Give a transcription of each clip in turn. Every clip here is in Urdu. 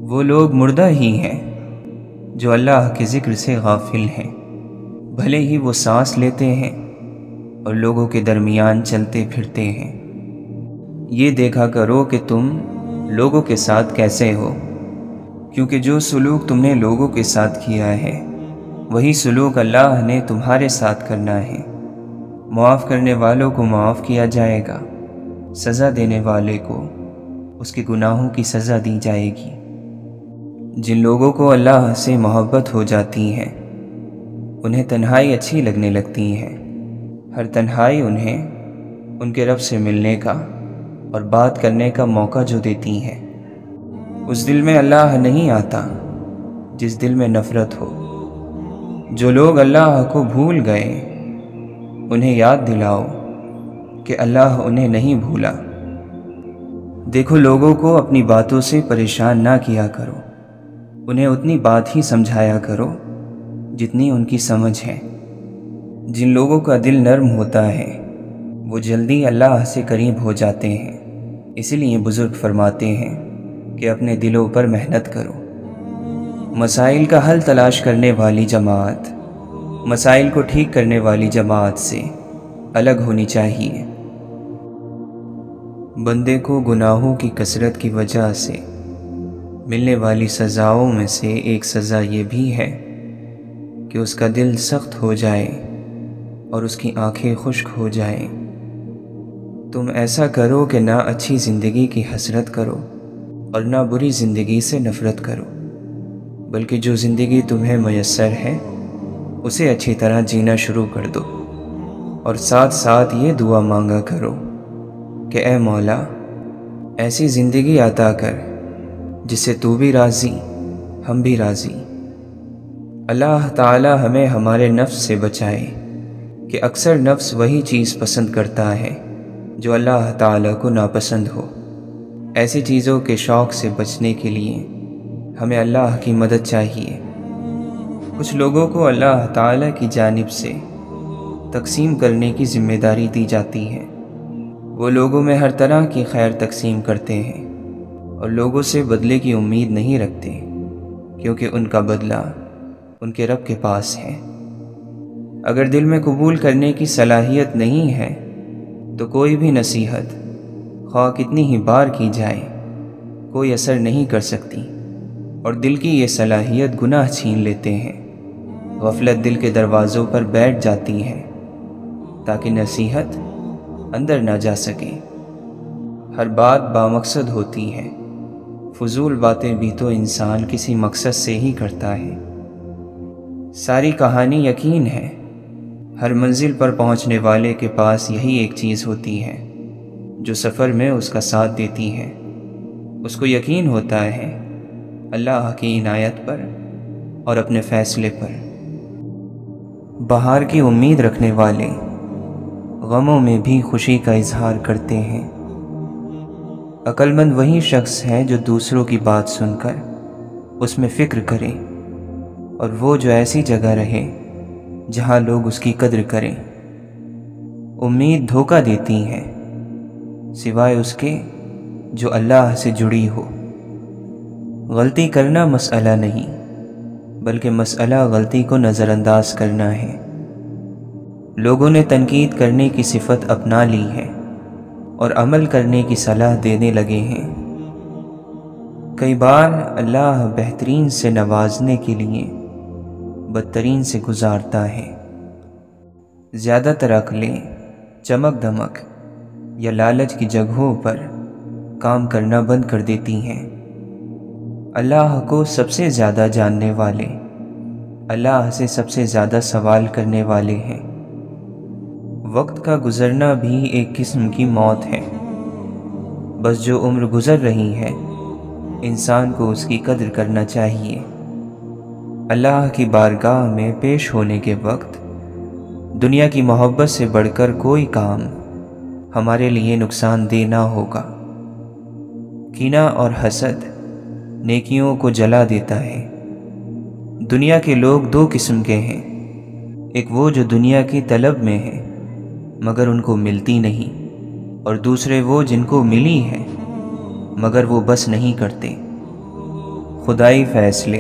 وہ لوگ مردہ ہی ہیں جو اللہ کے ذکر سے غافل ہیں، بھلے ہی وہ سانس لیتے ہیں اور لوگوں کے درمیان چلتے پھرتے ہیں۔ یہ دیکھا کرو کہ تم لوگوں کے ساتھ کیسے ہو، کیونکہ جو سلوک تم نے لوگوں کے ساتھ کیا ہے وہی سلوک اللہ نے تمہارے ساتھ کرنا ہے۔ معاف کرنے والوں کو معاف کیا جائے گا، سزا دینے والے کو اس کے گناہوں کی سزا دی جائے گی۔ جن لوگوں کو اللہ سے محبت ہو جاتی ہے انہیں تنہائی اچھی لگنے لگتی ہے۔ ہر تنہائی انہیں ان کے رب سے ملنے کا اور بات کرنے کا موقع جو دیتی ہے۔ اس دل میں اللہ نہیں آتا جس دل میں نفرت ہو۔ جو لوگ اللہ کو بھول گئے انہیں یاد دلاؤ کہ اللہ انہیں نہیں بھولا۔ دیکھو، لوگوں کو اپنی باتوں سے پریشان نہ کیا کرو، انہیں اتنی بات ہی سمجھایا کرو جتنی ان کی سمجھ ہے۔ جن لوگوں کا دل نرم ہوتا ہے وہ جلدی اللہ سے قریب ہو جاتے ہیں۔ اسی لیے بزرگ فرماتے ہیں کہ اپنے دلوں پر محنت کرو۔ مسائل کا حل تلاش کرنے والی جماعت مسائل کو ٹھیک کرنے والی جماعت سے الگ ہونی چاہیے۔ بندے کو گناہوں کی کثرت کی وجہ سے ملنے والی سزاؤں میں سے ایک سزا یہ بھی ہے کہ اس کا دل سخت ہو جائے اور اس کی آنکھیں خشک ہو جائیں۔ تم ایسا کرو کہ نہ اچھی زندگی کی حسرت کرو اور نہ بری زندگی سے نفرت کرو، بلکہ جو زندگی تمہیں میسر ہے اسے اچھی طرح جینا شروع کر دو، اور ساتھ ساتھ یہ دعا مانگا کرو کہ اے مولا، ایسی زندگی عطا کر جس سے تو بھی راضی ہم بھی راضی۔ اللہ تعالی ہمیں ہمارے نفس سے بچائے کہ اکثر نفس وہی چیز پسند کرتا ہے جو اللہ تعالی کو ناپسند ہو۔ ایسی چیزوں کے شوق سے بچنے کے لیے ہمیں اللہ کی مدد چاہیے۔ کچھ لوگوں کو اللہ تعالی کی جانب سے تقسیم کرنے کی ذمہ داری دی جاتی ہے۔ وہ لوگوں میں ہر طرح کی خیر تقسیم کرتے ہیں اور لوگوں سے بدلے کی امید نہیں رکھتے، کیونکہ ان کا بدلہ ان کے رب کے پاس ہے۔ اگر دل میں قبول کرنے کی صلاحیت نہیں ہے تو کوئی بھی نصیحت خواہ کتنی ہی بار کی جائے کوئی اثر نہیں کر سکتی، اور دل کی یہ صلاحیت گناہ چھین لیتے ہیں۔ غفلت دل کے دروازوں پر بیٹھ جاتی ہے تاکہ نصیحت اندر نہ جا سکے۔ ہر بات بامقصد ہوتی ہے، فضول باتیں بھی تو انسان کسی مقصد سے ہی کرتا ہے۔ ساری کہانی یقین ہے، ہر منزل پر پہنچنے والے کے پاس یہی ایک چیز ہوتی ہے جو سفر میں اس کا ساتھ دیتی ہے۔ اس کو یقین ہوتا ہے اللہ کی عنایت پر اور اپنے فیصلے پر۔ بہار کی امید رکھنے والے غموں میں بھی خوشی کا اظہار کرتے ہیں۔ عقل مند وہی شخص ہے جو دوسروں کی بات سن کر اس میں فکر کرے، اور وہ جو ایسی جگہ رہے جہاں لوگ اس کی قدر کریں۔ امید دھوکہ دیتی ہے سوائے اس کے جو اللہ سے جڑی ہو۔ غلطی کرنا مسئلہ نہیں، بلکہ مسئلہ غلطی کو نظر انداز کرنا ہے۔ لوگوں نے تنقید کرنے کی صفت اپنا لی ہے اور عمل کرنے کی صلاح دینے لگے ہیں۔ کئی بار اللہ بہترین سے نوازنے کے لیے بدترین سے گزارتا ہے۔ زیادہ تر عقلیں چمک دمک یا لالچ کی جگہوں پر کام کرنا بند کر دیتی ہیں۔ اللہ کو سب سے زیادہ جاننے والے اللہ سے سب سے زیادہ سوال کرنے والے ہیں۔ وقت کا گزرنا بھی ایک قسم کی موت ہے۔ بس جو عمر گزر رہی ہے انسان کو اس کی قدر کرنا چاہیے۔ اللہ کی بارگاہ میں پیش ہونے کے وقت دنیا کی محبت سے بڑھ کر کوئی کام ہمارے لیے نقصان دہ نہ ہوگا۔ کینہ اور حسد نیکیوں کو جلا دیتا ہے۔ دنیا کے لوگ دو قسم کے ہیں، ایک وہ جو دنیا کی طلب میں ہیں مگر ان کو ملتی نہیں، اور دوسرے وہ جن کو ملی ہے مگر وہ بس نہیں کرتے۔ خدائی فیصلے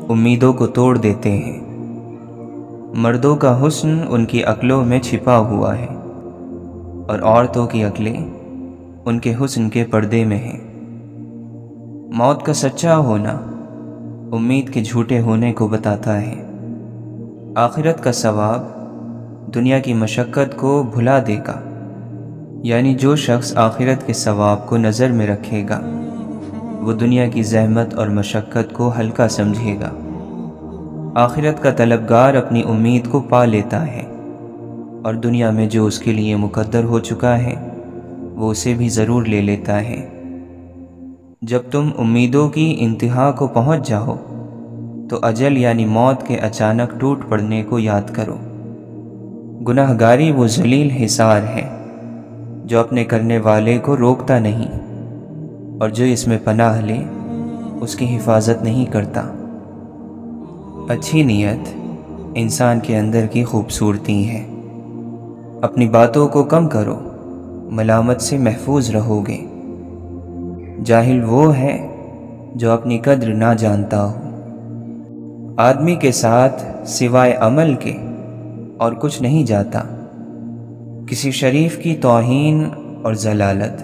امیدوں کو توڑ دیتے ہیں۔ مردوں کا حسن ان کی عقلوں میں چھپا ہوا ہے اور عورتوں کی عقلیں ان کے حسن کے پردے میں ہیں۔ موت کا سچا ہونا امید کے جھوٹے ہونے کو بتاتا ہے۔ آخرت کا ثواب دنیا کی مشقت کو بھلا دے گا، یعنی جو شخص آخرت کے ثواب کو نظر میں رکھے گا وہ دنیا کی زحمت اور مشقت کو ہلکا سمجھے گا۔ آخرت کا طلبگار اپنی امید کو پا لیتا ہے اور دنیا میں جو اس کے لیے مقدر ہو چکا ہے وہ اسے بھی ضرور لے لیتا ہے۔ جب تم امیدوں کی انتہا کو پہنچ جاؤ تو اجل یعنی موت کے اچانک ٹوٹ پڑنے کو یاد کرو۔ گناہگاری وہ ذلیل حصار ہے جو اپنے کرنے والے کو روکتا نہیں اور جو اس میں پناہ لے اس کی حفاظت نہیں کرتا۔ اچھی نیت انسان کے اندر کی خوبصورتی ہے۔ اپنی باتوں کو کم کرو، ملامت سے محفوظ رہو گے۔ جاہل وہ ہے جو اپنی قدر نہ جانتا ہو۔ آدمی کے ساتھ سوائے عمل کے اور کچھ نہیں جاتا۔ کسی شریف کی توہین اور ذلالت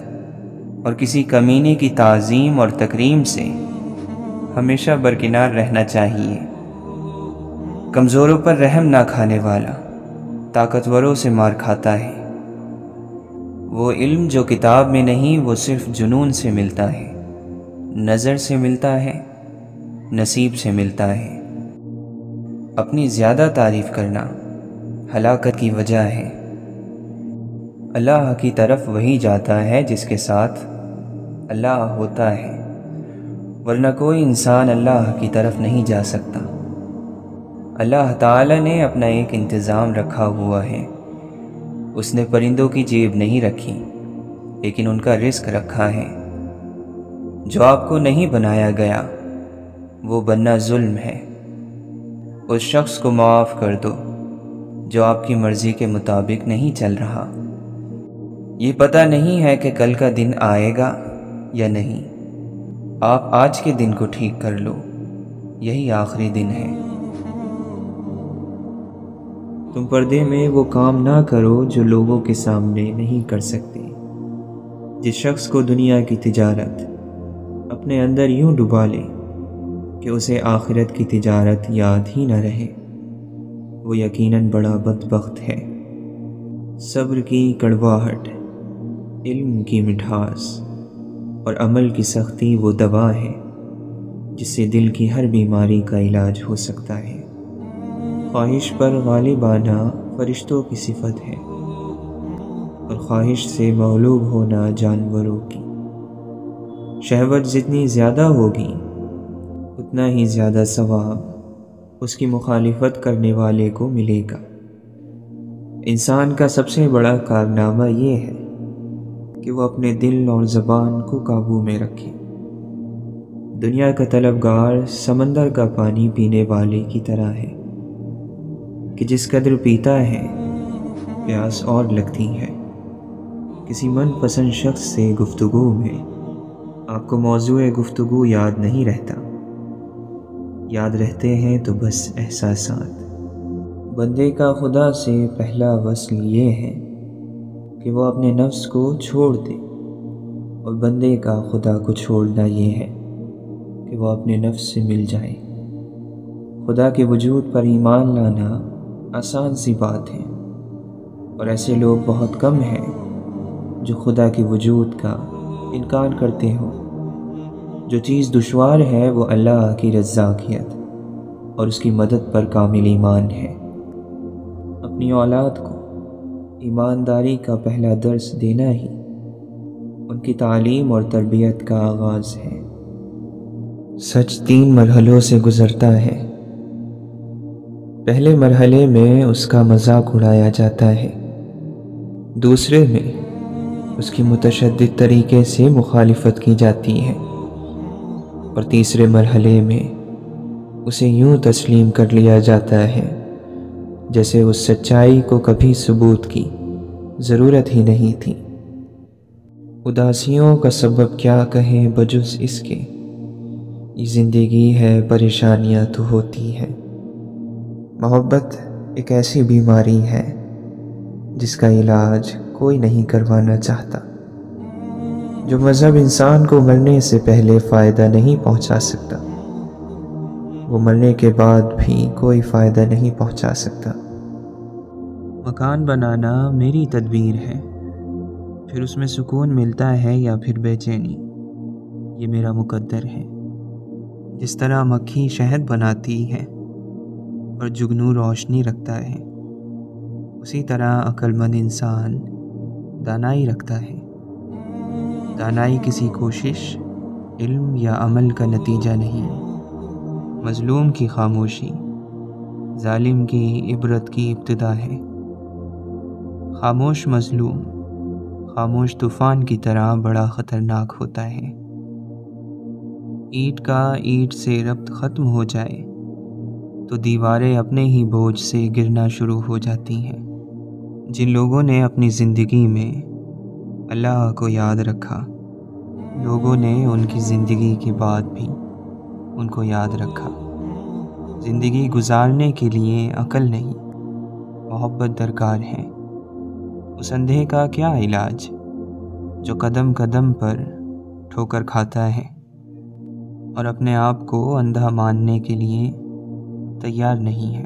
اور کسی کمینے کی تعظیم اور تکریم سے ہمیشہ برکنار رہنا چاہیے۔ کمزوروں پر رحم نہ کھانے والا طاقتوروں سے مار کھاتا ہے۔ وہ علم جو کتاب میں نہیں وہ صرف جنون سے ملتا ہے، نظر سے ملتا ہے، نصیب سے ملتا ہے۔ اپنی زیادہ تعریف کرنا ہلاکت کی وجہ ہے۔ اللہ کی طرف وہی جاتا ہے جس کے ساتھ اللہ ہوتا ہے، ورنہ کوئی انسان اللہ کی طرف نہیں جا سکتا۔ اللہ تعالی نے اپنا ایک انتظام رکھا ہوا ہے۔ اس نے پرندوں کی جیب نہیں رکھی لیکن ان کا رزق رکھا ہے۔ جو آپ کو نہیں بنایا گیا وہ بننا ظلم ہے۔ اس شخص کو معاف کر دو جو آپ کی مرضی کے مطابق نہیں چل رہا۔ یہ پتہ نہیں ہے کہ کل کا دن آئے گا یا نہیں۔ آپ آج کے دن کو ٹھیک کر لو، یہی آخری دن ہے۔ تم پردے میں وہ کام نہ کرو جو لوگوں کے سامنے نہیں کر سکتے۔ جس شخص کو دنیا کی تجارت اپنے اندر یوں ڈبا لے کہ اسے آخرت کی تجارت یاد ہی نہ رہے، وہ یقیناً بڑا بدبخت ہے۔ صبر کی کڑواہٹ، علم کی مٹھاس اور عمل کی سختی وہ دوا ہے جس سے دل کی ہر بیماری کا علاج ہو سکتا ہے۔ خواہش پر غالب آنا فرشتوں کی صفت ہے اور خواہش سے مغلوب ہونا جانوروں کی۔ شہوت جتنی زیادہ ہوگی اتنا ہی زیادہ ثواب اس کی مخالفت کرنے والے کو ملے گا۔ انسان کا سب سے بڑا کارنامہ یہ ہے کہ وہ اپنے دل اور زبان کو قابو میں رکھے۔ دنیا کا طلبگار سمندر کا پانی پینے والے کی طرح ہے کہ جس قدر پیتا ہے پیاس اور لگتی ہے۔ کسی من پسند شخص سے گفتگو میں آپ کو موضوع گفتگو یاد نہیں رہتا، یاد رہتے ہیں تو بس احساسات۔ بندے کا خدا سے پہلا وصل یہ ہے کہ وہ اپنے نفس کو چھوڑ دے، اور بندے کا خدا کو چھوڑنا یہ ہے کہ وہ اپنے نفس سے مل جائے۔ خدا کے وجود پر ایمان لانا آسان سی بات ہے، اور ایسے لوگ بہت کم ہیں جو خدا کے وجود کا انکار کرتے ہوں۔ جو چیز دشوار ہے وہ اللہ کی رزاقیت اور اس کی مدد پر کامل ایمان ہے۔ اپنی اولاد کو ایمانداری کا پہلا درس دینا ہی ان کی تعلیم اور تربیت کا آغاز ہے۔ سچ 3 مرحلوں سے گزرتا ہے۔ پہلے مرحلے میں اس کا مذاق اڑایا جاتا ہے، دوسرے میں اس کی متشدد طریقے سے مخالفت کی جاتی ہے، اور تیسرے مرحلے میں اسے یوں تسلیم کر لیا جاتا ہے جیسے اس سچائی کو کبھی ثبوت کی ضرورت ہی نہیں تھی۔ اداسیوں کا سبب کیا کہیں بجز اس کے یہ زندگی ہے، پریشانیاں تو ہوتی ہیں۔ محبت ایک ایسی بیماری ہے جس کا علاج کوئی نہیں کروانا چاہتا۔ جو مذہب انسان کو مرنے سے پہلے فائدہ نہیں پہنچا سکتا، وہ مرنے کے بعد بھی کوئی فائدہ نہیں پہنچا سکتا۔ مکان بنانا میری تدبیر ہے، پھر اس میں سکون ملتا ہے یا پھر بے چینی، یہ میرا مقدر ہے۔ جس طرح مکھی شہد بناتی ہے اور جگنو روشنی رکھتا ہے، اسی طرح عقل مند انسان دانائی رکھتا ہے۔ دانائی کسی کوشش، علم یا عمل کا نتیجہ نہیں۔ مظلوم کی خاموشی ظالم کی عبرت کی ابتدا ہے۔ خاموش مظلوم خاموش طوفان کی طرح بڑا خطرناک ہوتا ہے۔ اینٹ کا اینٹ سے ربط ختم ہو جائے تو دیواریں اپنے ہی بوجھ سے گرنا شروع ہو جاتی ہیں۔ جن لوگوں نے اپنی زندگی میں اللہ کو یاد رکھا، لوگوں نے ان کی زندگی کے بعد بھی ان کو یاد رکھا۔ زندگی گزارنے کے لیے عقل نہیں، محبت درکار ہے۔ اس اندھے کا کیا علاج جو قدم قدم پر ٹھوکر کھاتا ہے اور اپنے آپ کو اندھا ماننے کے لیے تیار نہیں ہے۔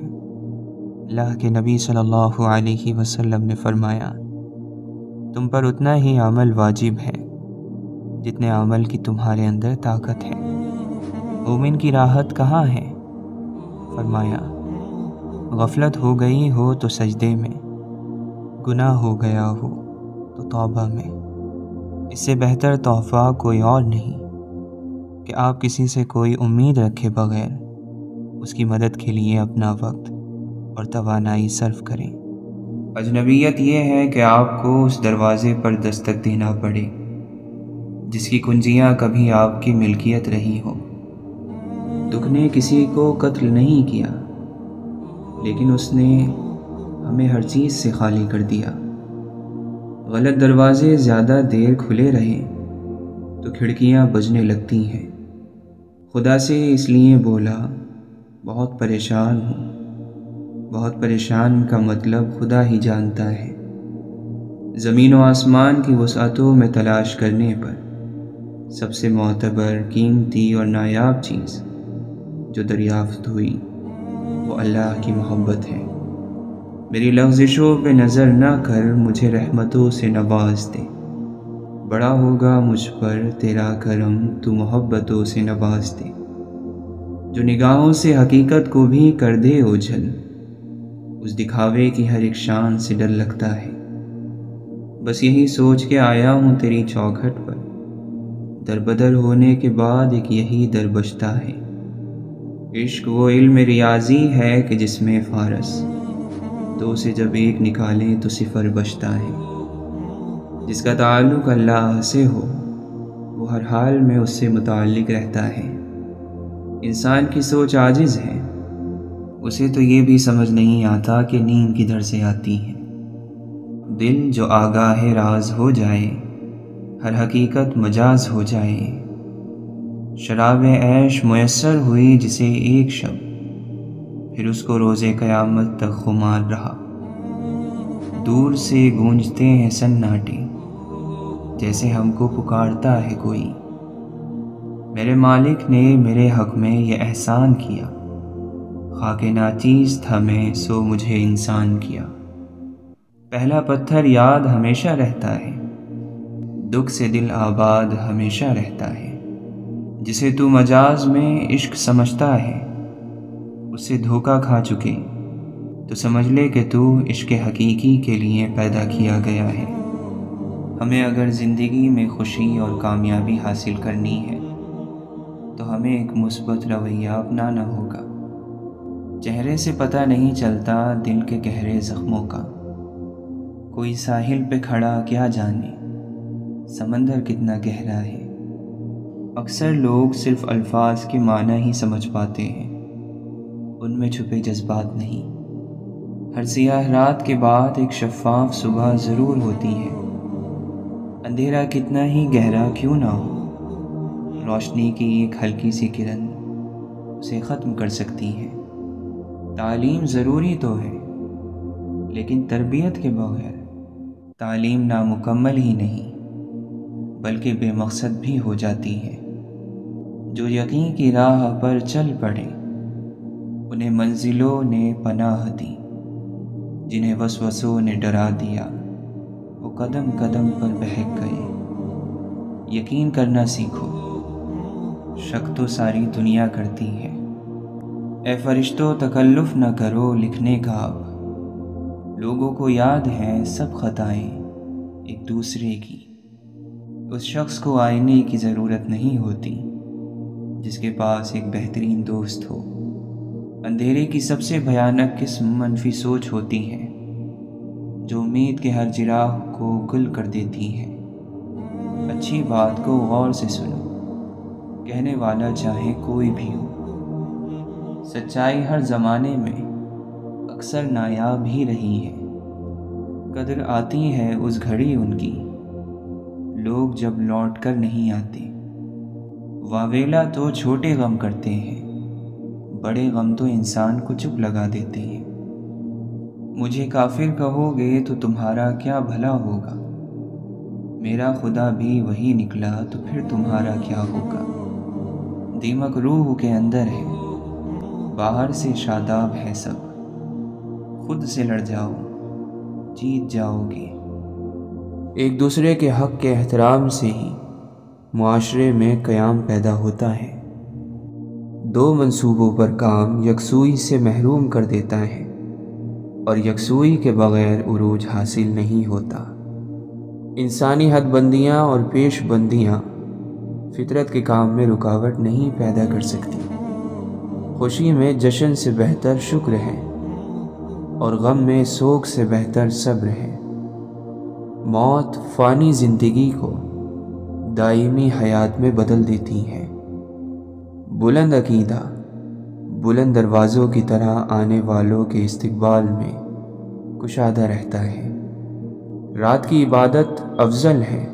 اللہ کے نبی صلی اللہ علیہ وسلم نے فرمایا، تم پر اتنا ہی عمل واجب ہے جتنے عمل کی تمہارے اندر طاقت ہے۔ مومن کی راحت کہاں ہے؟ فرمایا، غفلت ہو گئی ہو تو سجدے میں، گناہ ہو گیا ہو تو توبہ میں۔ اس سے بہتر تحفہ کوئی اور نہیں کہ آپ کسی سے کوئی امید رکھے بغیر اس کی مدد کے لیے اپنا وقت اور توانائی صرف کریں۔ اجنبیت یہ ہے کہ آپ کو اس دروازے پر دستک دینا پڑے جس کی کنجیاں کبھی آپ کی ملکیت رہی ہو۔ دکھ نے کسی کو قتل نہیں کیا، لیکن اس نے ہمیں ہر چیز سے خالی کر دیا۔ غلط دروازے زیادہ دیر کھلے رہیں تو کھڑکیاں بجنے لگتی ہیں۔ خدا سے اس لیے بولا، بہت پریشان ہوں۔ بہت پریشان کا مطلب خدا ہی جانتا ہے۔ زمین و آسمان کی وسعتوں میں تلاش کرنے پر سب سے معتبر، قیمتی اور نایاب چیز جو دریافت ہوئی وہ اللہ کی محبت ہے۔ میری لغزشوں پہ نظر نہ کر، مجھے رحمتوں سے نواز دے۔ بڑا ہوگا مجھ پر تیرا کرم، تو محبتوں سے نواز دے۔ جو نگاہوں سے حقیقت کو بھی کر دے اوجھل، اس دکھاوے کی ہر ایک شان سے ڈر لگتا ہے۔ بس یہی سوچ کے آیا ہوں تیری چوکھٹ پر، در بدر ہونے کے بعد ایک یہی در بچتا ہے۔ عشق وہ علم ریاضی ہے کہ جس میں فارس دو سے جب ایک نکالیں تو صفر بچتا ہے۔ جس کا تعلق اللہ سے ہو وہ ہر حال میں اس سے متعلق رہتا ہے۔ انسان کی سوچ عاجز ہے، اسے تو یہ بھی سمجھ نہیں آتا کہ نیند کدھر سے آتی ہے۔ دل جو آگاہ راز ہو جائے، ہر حقیقت مجاز ہو جائے۔ شراب عیش میسر ہوئی جسے ایک شب، پھر اس کو روز قیامت تک خمار رہا۔ دور سے گونجتے ہیں سناٹے، جیسے ہم کو پکارتا ہے کوئی۔ میرے مالک نے میرے حق میں یہ احسان کیا، خاک ناچیز تھا میں سو مجھے انسان کیا۔ پہلا پتھر یاد ہمیشہ رہتا ہے، دکھ سے دل آباد ہمیشہ رہتا ہے۔ جسے تو مجاز میں عشق سمجھتا ہے، اس سے دھوکہ کھا چکے تو سمجھ لے کہ تو عشق حقیقی کے لیے پیدا کیا گیا ہے۔ ہمیں اگر زندگی میں خوشی اور کامیابی حاصل کرنی ہے تو ہمیں ایک مثبت رویہ اپنانا ہوگا۔ چہرے سے پتہ نہیں چلتا دل کے گہرے زخموں کا۔ کوئی ساحل پہ کھڑا کیا جانے سمندر کتنا گہرا ہے۔ اکثر لوگ صرف الفاظ کے معنی ہی سمجھ پاتے ہیں، ان میں چھپے جذبات نہیں۔ ہر سیاہ رات کے بعد ایک شفاف صبح ضرور ہوتی ہے، اندھیرا کتنا ہی گہرا کیوں نہ ہو۔ روشنی کی ایک ہلکی سی کرن اسے ختم کر سکتی ہے۔ تعلیم ضروری تو ہے، لیکن تربیت کے بغیر تعلیم نامکمل ہی نہیں بلکہ بے مقصد بھی ہو جاتی ہے۔ جو یقین کی راہ پر چل پڑے انہیں منزلوں نے پناہ دی، جنہیں وسوسوں نے ڈرا دیا وہ قدم قدم پر بہک گئے۔ یقین کرنا سیکھو، شک تو ساری دنیا کرتی ہے۔ اے فرشتوں تکلف نہ کرو لکھنے کا اب، لوگوں کو یاد ہے سب خطائیں ایک دوسرے کی۔ اس شخص کو آئینے کی ضرورت نہیں ہوتی جس کے پاس ایک بہترین دوست ہو۔ اندھیرے کی سب سے بھیانک قسم منفی سوچ ہوتی ہے، جو امید کے ہر چراغ کو گل کر دیتی ہے۔ اچھی بات کو غور سے سنو، کہنے والا چاہے کوئی بھی ہو۔ سچائی ہر زمانے میں اکثر نایاب ہی رہی ہے۔ قدر آتی ہے اس گھڑی ان کی، لوگ جب لوٹ کر نہیں آتے۔ واویلا تو چھوٹے غم کرتے ہیں، بڑے غم تو انسان کو چپ لگا دیتے ہیں۔ مجھے کافر کہو گے تو تمہارا کیا بھلا ہوگا، میرا خدا بھی وہی نکلا تو پھر تمہارا کیا ہوگا۔ دیمک روح کے اندر ہے، باہر سے شاداب ہے سب۔ خود سے لڑ جاؤ، جیت جاؤ گے۔ ایک دوسرے کے حق کے احترام سے ہی معاشرے میں قیام پیدا ہوتا ہے۔ دو منصوبوں پر کام یکسوئی سے محروم کر دیتا ہے، اور یکسوئی کے بغیر عروج حاصل نہیں ہوتا۔ انسانی حد بندیاں اور پیش بندیاں فطرت کے کام میں رکاوٹ نہیں پیدا کر سکتی۔ خوشی میں جشن سے بہتر شکر ہے، اور غم میں سوگ سے بہتر صبر ہے۔ موت فانی زندگی کو دائمی حیات میں بدل دیتی ہے۔ بلند عقیدہ بلند دروازوں کی طرح آنے والوں کے استقبال میں کشادہ رہتا ہے۔ رات کی عبادت افضل ہے،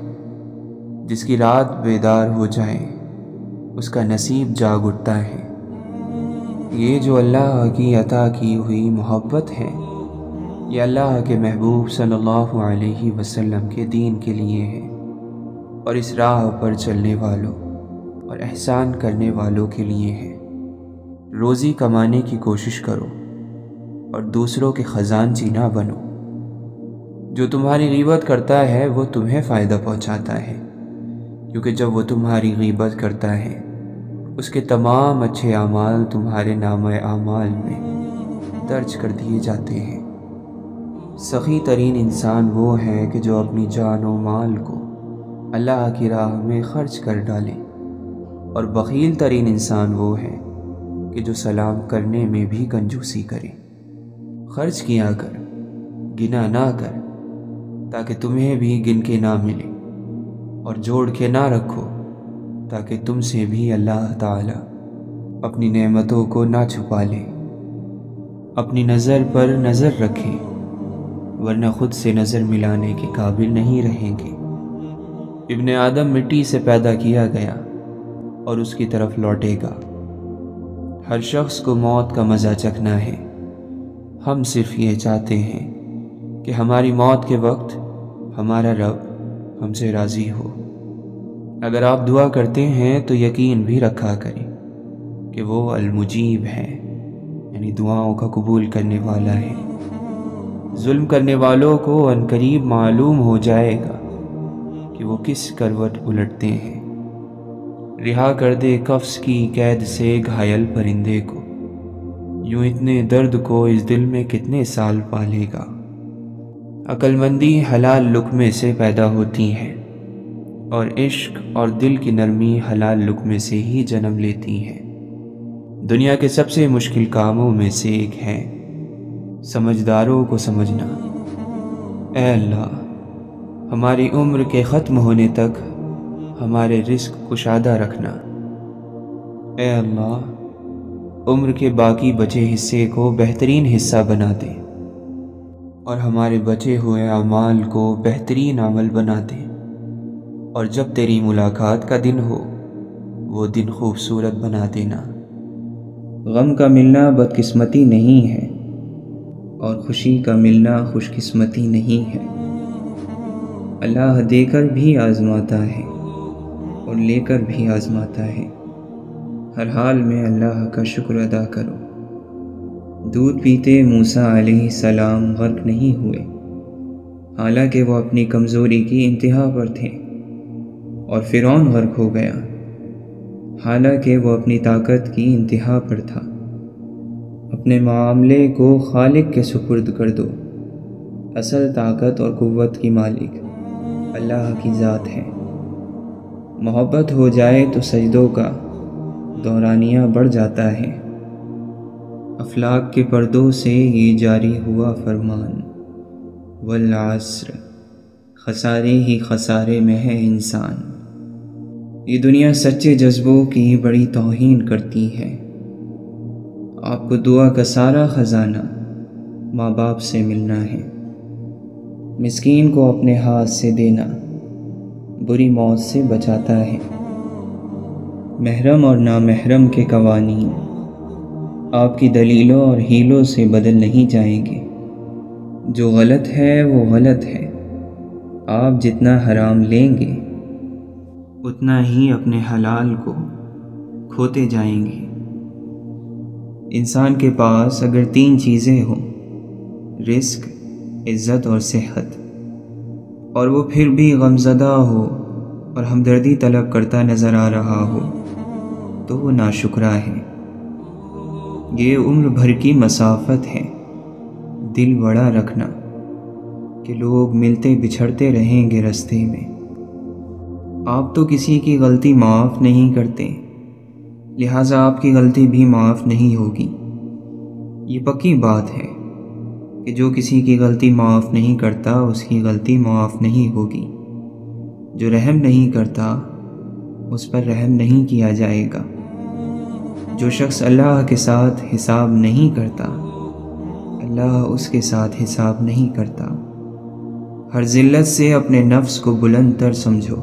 جس کی رات بیدار ہو جائے اس کا نصیب جاگ اٹھتا ہے۔ یہ جو اللہ کی عطا کی ہوئی محبت ہے، یہ اللہ کے محبوب صلی اللہ علیہ وسلم کے دین کے لیے ہے، اور اس راہ پر چلنے والوں اور احسان کرنے والوں کے لیے ہے۔ روزی کمانے کی کوشش کرو اور دوسروں کے خزانچی نہ بنو۔ جو تمہاری غیبت کرتا ہے وہ تمہیں فائدہ پہنچاتا ہے، کیونکہ جب وہ تمہاری غیبت کرتا ہے اس کے تمام اچھے اعمال تمہارے نامہ اعمال میں درج کر دیے جاتے ہیں۔ سخی ترین انسان وہ ہے کہ جو اپنی جان و مال کو اللہ کی راہ میں خرچ کر ڈالے، اور بخیل ترین انسان وہ ہے کہ جو سلام کرنے میں بھی کنجوسی کرے۔ خرچ کیا کر، گنا نہ کر، تاکہ تمہیں بھی گن کے نہ ملے، اور جوڑ کے نہ رکھو تاکہ تم سے بھی اللہ تعالی اپنی نعمتوں کو نہ چھپا لے۔ اپنی نظر پر نظر رکھیں، ورنہ خود سے نظر ملانے کے قابل نہیں رہیں گے۔ ابن آدم مٹی سے پیدا کیا گیا اور اس کی طرف لوٹے گا۔ ہر شخص کو موت کا مزہ چکھنا ہے۔ ہم صرف یہ چاہتے ہیں کہ ہماری موت کے وقت ہمارا رب ہم سے راضی ہو۔ اگر آپ دعا کرتے ہیں تو یقین بھی رکھا کریں کہ وہ المجیب ہے، یعنی دعاؤں کا قبول کرنے والا ہے۔ ظلم کرنے والوں کو عنقریب معلوم ہو جائے گا کہ وہ کس کروٹ الٹتے ہیں۔ رہا کر دے قفس کی قید سے گھائل پرندے کو، یوں اتنے درد کو اس دل میں کتنے سال پالے گا۔ عقل مندی حلال لقمے سے پیدا ہوتی ہے، اور عشق اور دل کی نرمی حلال لقمے سے ہی جنم لیتی ہے۔ دنیا کے سب سے مشکل کاموں میں سے ایک ہے سمجھداروں کو سمجھنا۔ اے اللہ، ہماری عمر کے ختم ہونے تک ہمارے رزق کشادہ رکھنا۔ اے اللہ، عمر کے باقی بچے حصے کو بہترین حصہ بنا دے، اور ہمارے بچے ہوئے اعمال کو بہترین عمل بنا دے، اور جب تیری ملاقات کا دن ہو وہ دن خوبصورت بنا دینا۔ غم کا ملنا بدقسمتی نہیں ہے، اور خوشی کا ملنا خوش قسمتی نہیں ہے۔ اللہ دے کر بھی آزماتا ہے اور لے کر بھی آزماتا ہے۔ ہر حال میں اللہ کا شکر ادا کرو۔ دودھ پیتے موسیٰ علیہ السلام غرق نہیں ہوئے، حالانکہ وہ اپنی کمزوری کی انتہا پر تھے، اور فرعون غرق ہو گیا، حالانکہ وہ اپنی طاقت کی انتہا پر تھا۔ اپنے معاملے کو خالق کے سپرد کر دو۔ اصل طاقت اور قوت کی مالک اللہ کی ذات ہے۔ محبت ہو جائے تو سجدوں کا دورانیہ بڑھ جاتا ہے۔ افلاک کے پردوں سے یہ جاری ہوا فرمان، والعصر، خسارے ہی خسارے میں ہے انسان۔ یہ دنیا سچے جذبوں کی بڑی توہین کرتی ہے۔ آپ کو دعا کا سارا خزانہ ماں باپ سے ملنا ہے۔ مسکین کو اپنے ہاتھ سے دینا بری موت سے بچاتا ہے۔ محرم اور نامحرم کے قوانین آپ کی دلیلوں اور حیلوں سے بدل نہیں جائیں گے۔ جو غلط ہے وہ غلط ہے۔ آپ جتنا حرام لیں گے اتنا ہی اپنے حلال کو کھوتے جائیں گے۔ انسان کے پاس اگر 3 چیزیں ہوں، رزق، عزت اور صحت، اور وہ پھر بھی غمزدہ ہو اور ہمدردی طلب کرتا نظر آ رہا ہو تو وہ ناشکرا ہے۔ یہ عمر بھر کی مسافت ہے، دل بڑا رکھنا کہ لوگ ملتے بچھڑتے رہیں گے رستے میں۔ آپ تو کسی کی غلطی معاف نہیں کرتے، لہٰذا آپ کی غلطی بھی معاف نہیں ہوگی۔ یہ پکی بات ہے کہ جو کسی کی غلطی معاف نہیں کرتا اس کی غلطی معاف نہیں ہوگی۔ جو رحم نہیں کرتا اس پر رحم نہیں کیا جائے گا۔ جو شخص اللہ کے ساتھ حساب نہیں کرتا اللہ اس کے ساتھ حساب نہیں کرتا۔ ہر ذلت سے اپنے نفس کو بلند تر سمجھو،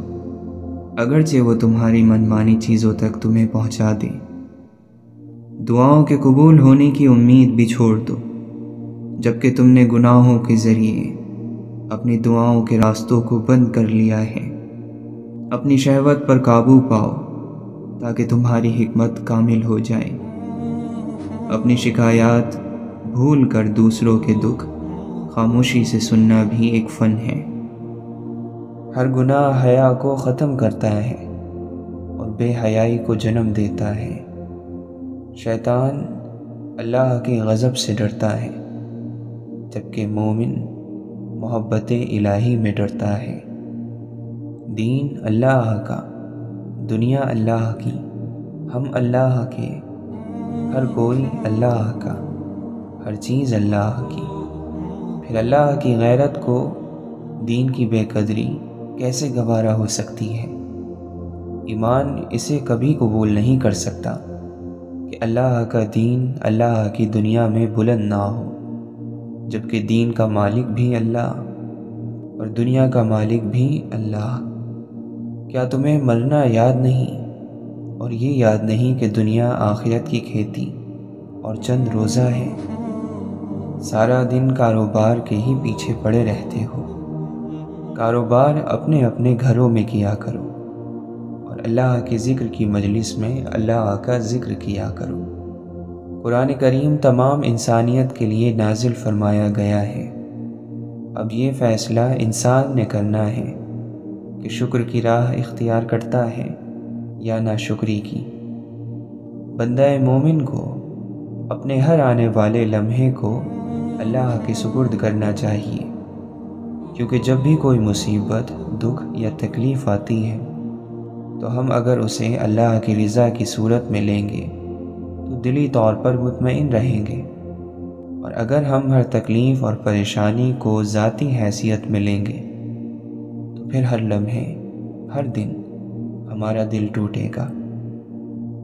اگرچہ وہ تمہاری منمانی چیزوں تک تمہیں پہنچا دے۔ دعاؤں کے قبول ہونے کی امید بھی چھوڑ دو، جبکہ تم نے گناہوں کے ذریعے اپنی دعاؤں کے راستوں کو بند کر لیا ہے۔ اپنی شہوت پر قابو پاؤ تاکہ تمہاری حکمت کامل ہو جائے۔ اپنی شکایات بھول کر دوسروں کے دکھ خاموشی سے سننا بھی ایک فن ہے۔ ہر گناہ حیا کو ختم کرتا ہے اور بے حیائی کو جنم دیتا ہے۔ شیطان اللہ کے غضب سے ڈرتا ہے، جبکہ مومن محبت الہی میں ڈرتا ہے۔ دین اللہ کا، دنیا اللہ کی، ہم اللہ کے، ہر کوئی اللہ کا، ہر چیز اللہ کی۔ پھر اللہ کی غیرت کو دین کی بے قدری کیسے گوارا ہو سکتی ہے؟ ایمان اسے کبھی قبول نہیں کر سکتا کہ اللہ کا دین اللہ کی دنیا میں بلند نہ ہو، جبکہ دین کا مالک بھی اللہ اور دنیا کا مالک بھی اللہ۔ کیا تمہیں مرنا یاد نہیں اور یہ یاد نہیں کہ دنیا آخرت کی کھیتی اور چند روزہ ہے؟ سارا دن کاروبار کے ہی پیچھے پڑے رہتے ہو۔ کاروبار اپنے اپنے گھروں میں کیا کرو اور اللہ کے ذکر کی مجلس میں اللہ کا ذکر کیا کرو۔ قرآن کریم تمام انسانیت کے لیے نازل فرمایا گیا ہے۔ اب یہ فیصلہ انسان نے کرنا ہے کہ شکر کی راہ اختیار کرتا ہے یا ناشکری کی۔ بندہ مومن کو اپنے ہر آنے والے لمحے کو اللہ کے سپرد کرنا چاہیے، کیونکہ جب بھی کوئی مصیبت، دکھ یا تکلیف آتی ہے تو ہم اگر اسے اللہ کی رضا کی صورت میں لیں گے تو دلی طور پر مطمئن رہیں گے، اور اگر ہم ہر تکلیف اور پریشانی کو ذاتی حیثیت میں لیں گے تو پھر ہر لمحے، ہر دن ہمارا دل ٹوٹے گا۔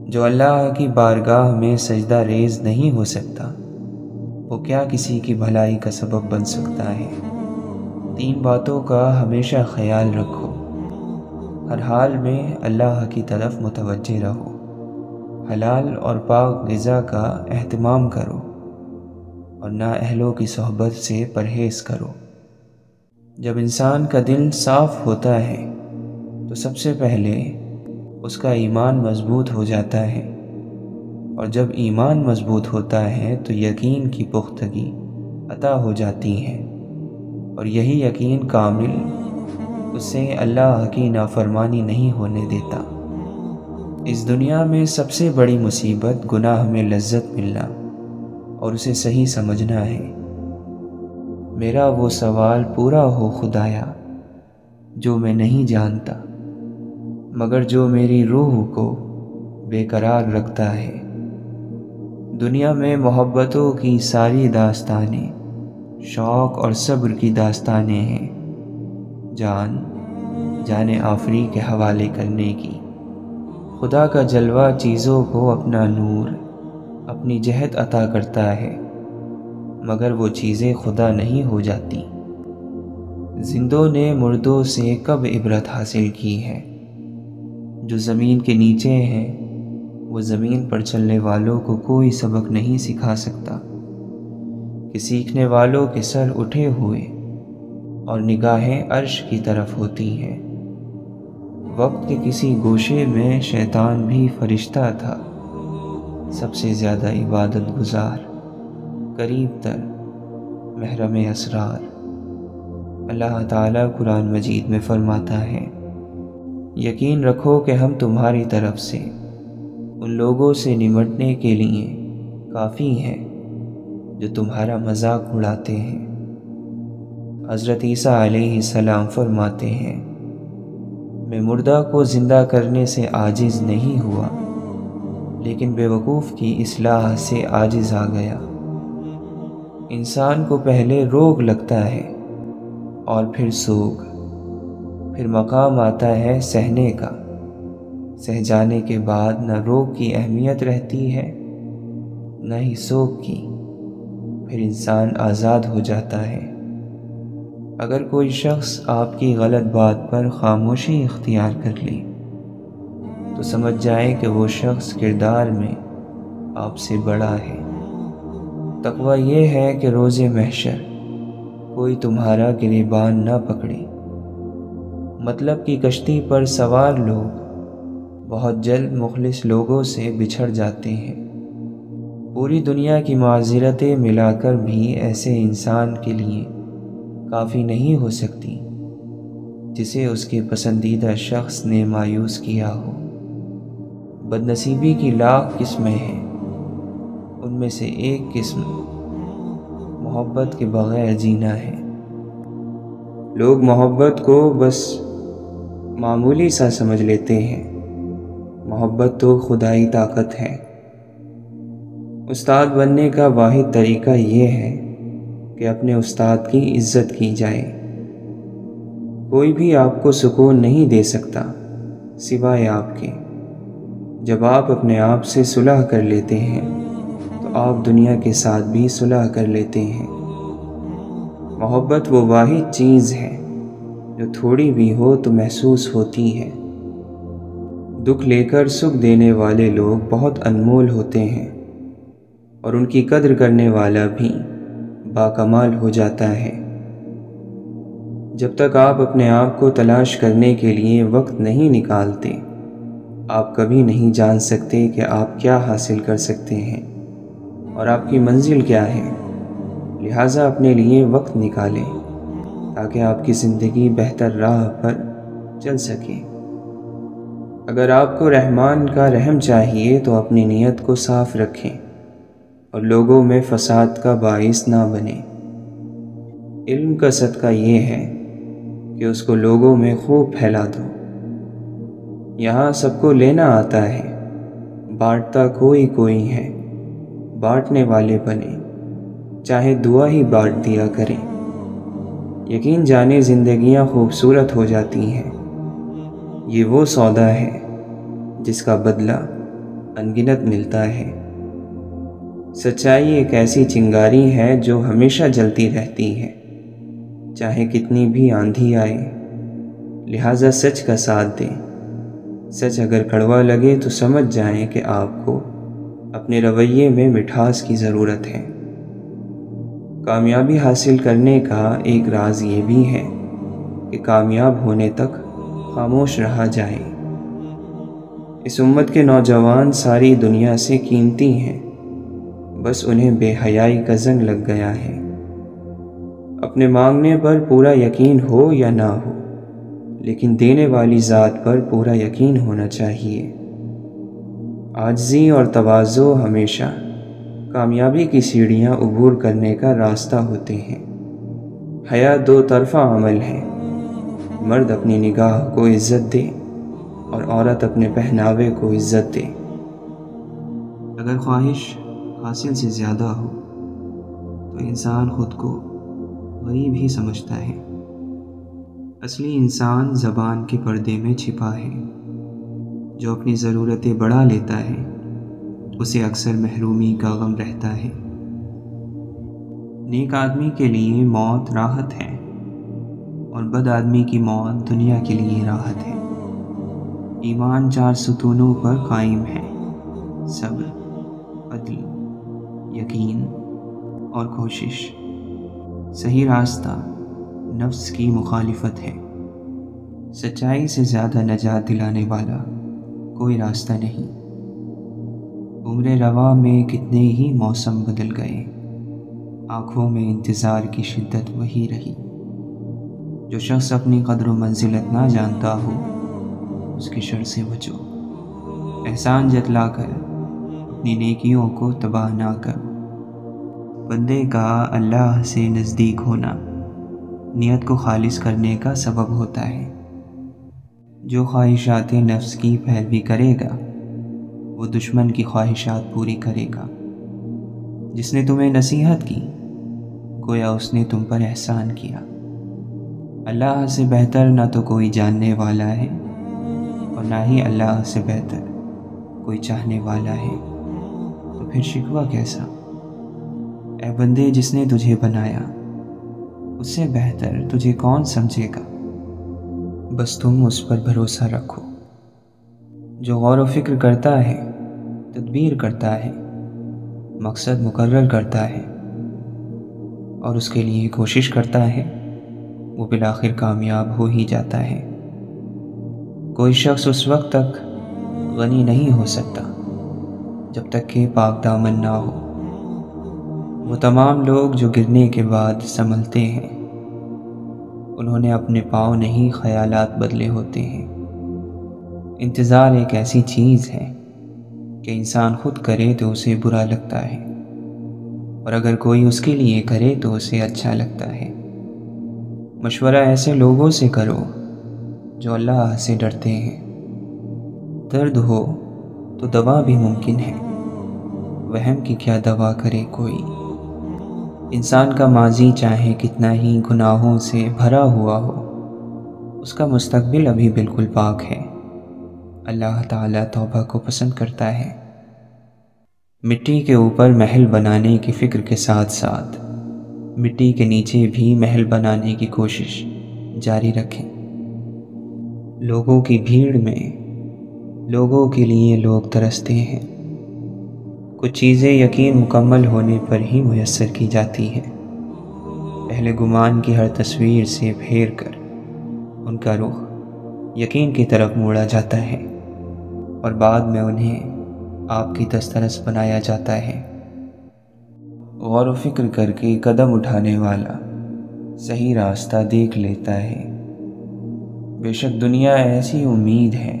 جو اللہ کی بارگاہ میں سجدہ ریز نہیں ہو سکتا وہ کیا کسی کی بھلائی کا سبب بن سکتا ہے؟ 3 باتوں کا ہمیشہ خیال رکھو۔ ہر حال میں اللہ کی طرف متوجہ رہو، حلال اور پاک غذا کا اہتمام کرو اور نااہلوں کی صحبت سے پرہیز کرو۔ جب انسان کا دل صاف ہوتا ہے تو سب سے پہلے اس کا ایمان مضبوط ہو جاتا ہے، اور جب ایمان مضبوط ہوتا ہے تو یقین کی پختگی عطا ہو جاتی ہے، اور یہی یقین کامل اسے اللہ کی نافرمانی نہیں ہونے دیتا۔ اس دنیا میں سب سے بڑی مصیبت گناہ میں لذت ملنا اور اسے صحیح سمجھنا ہے۔ میرا وہ سوال پورا ہو خدایا جو میں نہیں جانتا، مگر جو میری روح کو بے قرار رکھتا ہے۔ دنیا میں محبتوں کی ساری داستانیں شوق اور صبر کی داستانیں ہیں، جان آفری کے حوالے کرنے کی۔ خدا کا جلوہ چیزوں کو اپنا نور، اپنی جہت عطا کرتا ہے، مگر وہ چیزیں خدا نہیں ہو جاتی۔ زندوں نے مردوں سے کب عبرت حاصل کی ہے؟ جو زمین کے نیچے ہیں وہ زمین پر چلنے والوں کو کوئی سبق نہیں سکھا سکتا کہ سیکھنے والوں کے سر اٹھے ہوئے اور نگاہیں عرش کی طرف ہوتی ہیں۔ وقت کے کسی گوشے میں شیطان بھی فرشتہ تھا، سب سے زیادہ عبادت گزار، قریب تر، محرم اسرار۔ اللہ تعالیٰ قرآن مجید میں فرماتا ہے، یقین رکھو کہ ہم تمہاری طرف سے ان لوگوں سے نمٹنے کے لیے کافی ہیں جو تمہارا مذاق اڑاتے ہیں۔ حضرت عیسیٰ علیہ السلام فرماتے ہیں، میں مردہ کو زندہ کرنے سے عاجز نہیں ہوا، لیکن بیوقوف کی اصلاح سے عاجز آ گیا۔ انسان کو پہلے روگ لگتا ہے اور پھر سوگ، پھر مقام آتا ہے سہنے کا۔ سہ جانے کے بعد نہ روگ کی اہمیت رہتی ہے نہ ہی سوگ کی، پھر انسان آزاد ہو جاتا ہے۔ اگر کوئی شخص آپ کی غلط بات پر خاموشی اختیار کر لے تو سمجھ جائیں کہ وہ شخص کردار میں آپ سے بڑا ہے۔ تقویٰ یہ ہے کہ روز محشر کوئی تمہارا گریبان نہ پکڑے۔ مطلب کی کشتی پر سوار لوگ بہت جلد مخلص لوگوں سے بچھڑ جاتے ہیں۔ پوری دنیا کی معذرتیں ملا کر بھی ایسے انسان کے لیے کافی نہیں ہو سکتی جسے اس کے پسندیدہ شخص نے مایوس کیا ہو۔ بدنصیبی کی لاکھ قسمیں ہیں، ان میں سے ایک قسم محبت کے بغیر جینا ہے۔ لوگ محبت کو بس معمولی سا سمجھ لیتے ہیں، محبت تو خدائی طاقت ہے۔ استاد بننے کا واحد طریقہ یہ ہے کہ اپنے استاد کی عزت کی جائے۔ کوئی بھی آپ کو سکون نہیں دے سکتا سوائے آپ کے۔ جب آپ اپنے آپ سے صلح کر لیتے ہیں تو آپ دنیا کے ساتھ بھی صلح کر لیتے ہیں۔ محبت وہ واحد چیز ہے جو تھوڑی بھی ہو تو محسوس ہوتی ہے۔ دکھ لے کر سکھ دینے والے لوگ بہت انمول ہوتے ہیں، اور ان کی قدر کرنے والا بھی باکمال ہو جاتا ہے۔ جب تک آپ اپنے آپ کو تلاش کرنے کے لیے وقت نہیں نکالتے، آپ کبھی نہیں جان سکتے کہ آپ کیا حاصل کر سکتے ہیں اور آپ کی منزل کیا ہے۔ لہٰذا اپنے لیے وقت نکالیں تاکہ آپ کی زندگی بہتر راہ پر چل سکے۔ اگر آپ کو رحمان کا رحم چاہیے تو اپنی نیت کو صاف رکھیں اور لوگوں میں فساد کا باعث نہ بنیں۔ علم کا صدقہ یہ ہے کہ اس کو لوگوں میں خوب پھیلا دو۔ یہاں سب کو لینا آتا ہے، بانٹتا کوئی کوئی ہے، بانٹنے والے بنیں، چاہے دعا ہی بانٹ دیا کریں۔ یقین جانے زندگیاں خوبصورت ہو جاتی ہیں، یہ وہ سودا ہے جس کا بدلہ انگنت ملتا ہے۔ سچائی ایک ایسی چنگاری ہے جو ہمیشہ جلتی رہتی ہے، چاہے کتنی بھی آندھی آئے۔ لہٰذا سچ کا ساتھ دیں۔ سچ اگر کڑوا لگے تو سمجھ جائیں کہ آپ کو اپنے رویے میں مٹھاس کی ضرورت ہے۔ کامیابی حاصل کرنے کا ایک راز یہ بھی ہے کہ کامیاب ہونے تک خاموش رہا جائے۔ اس امت کے نوجوان ساری دنیا سے قیمتی ہیں، بس انہیں بے حیائی کا زنگ لگ گیا ہے۔ اپنے مانگنے پر پورا یقین ہو یا نہ ہو، لیکن دینے والی ذات پر پورا یقین ہونا چاہیے۔ عاجزی اور تواضع ہمیشہ کامیابی کی سیڑھیاں عبور کرنے کا راستہ ہوتے ہیں۔ حیا دو طرفہ عمل ہے۔ مرد اپنی نگاہ کو عزت دے اور عورت اپنے پہناوے کو عزت دے۔ اگر خواہش حاصل سے زیادہ ہو تو انسان خود کو غریب ہی سمجھتا ہے۔ اصلی انسان زبان کے پردے میں چھپا ہے۔ جو اپنی ضرورتیں بڑھا لیتا ہے اسے اکثر محرومی کا غم رہتا ہے۔ نیک آدمی کے لیے موت راحت ہے اور بد آدمی کی موت دنیا کے لیے راحت ہے۔ ایمان 4 ستونوں پر قائم ہے: صبر، عدل، یقین اور کوشش۔ صحیح راستہ نفس کی مخالفت ہے۔ سچائی سے زیادہ نجات دلانے والا کوئی راستہ نہیں۔ عمر رواں میں کتنے ہی موسم بدل گئے، آنکھوں میں انتظار کی شدت وہی رہی۔ جو شخص اپنی قدر و منزلت نہ جانتا ہو اس کی شر سے بچو۔ احسان جتلا کر اپنی نیکیوں کو تباہ نہ کرو۔ بندے کا اللہ سے نزدیک ہونا نیت کو خالص کرنے کا سبب ہوتا ہے۔ جو خواہشات نفس کی پیروی کرے گا وہ دشمن کی خواہشات پوری کرے گا۔ جس نے تمہیں نصیحت کی گویا اس نے تم پر احسان کیا۔ اللہ سے بہتر نہ تو کوئی جاننے والا ہے اور نہ ہی اللہ سے بہتر کوئی چاہنے والا ہے، تو پھر شکوہ کیسا؟ اے بندے، جس نے تجھے بنایا اس سے بہتر تجھے کون سمجھے گا؟ بس تم اس پر بھروسہ رکھو۔ جو غور و فکر کرتا ہے، تدبیر کرتا ہے، مقصد مقرر کرتا ہے اور اس کے لیے کوشش کرتا ہے، وہ بالآخر کامیاب ہو ہی جاتا ہے۔ کوئی شخص اس وقت تک غنی نہیں ہو سکتا جب تک کہ پاک دامن نہ ہو۔ وہ تمام لوگ جو گرنے کے بعد سنبھلتے ہیں انہوں نے اپنے پاؤں نہیں خیالات بدلے ہوتے ہیں۔ انتظار ایک ایسی چیز ہے کہ انسان خود کرے تو اسے برا لگتا ہے اور اگر کوئی اس کے لیے کرے تو اسے اچھا لگتا ہے۔ مشورہ ایسے لوگوں سے کرو جو اللہ سے ڈرتے ہیں۔ درد ہو تو دوا بھی ممکن ہے، وہم کی کیا دوا کرے کوئی۔ انسان کا ماضی چاہے کتنا ہی گناہوں سے بھرا ہوا ہو، اس کا مستقبل ابھی بالکل پاک ہے۔ اللہ تعالیٰ توبہ کو پسند کرتا ہے۔ مٹی کے اوپر محل بنانے کی فکر کے ساتھ ساتھ مٹی کے نیچے بھی محل بنانے کی کوشش جاری رکھیں۔ لوگوں کی بھیڑ میں لوگوں کے لیے لوگ ترستے ہیں۔ کچھ چیزیں یقین مکمل ہونے پر ہی میسر کی جاتی ہیں۔ پہلے گمان کی ہر تصویر سے پھیر کر ان کا رخ یقین کی طرف موڑا جاتا ہے اور بعد میں انہیں آپ کی دسترس بنایا جاتا ہے۔ غور و فکر کر کے قدم اٹھانے والا صحیح راستہ دیکھ لیتا ہے۔ بے شک دنیا ایسی امید ہے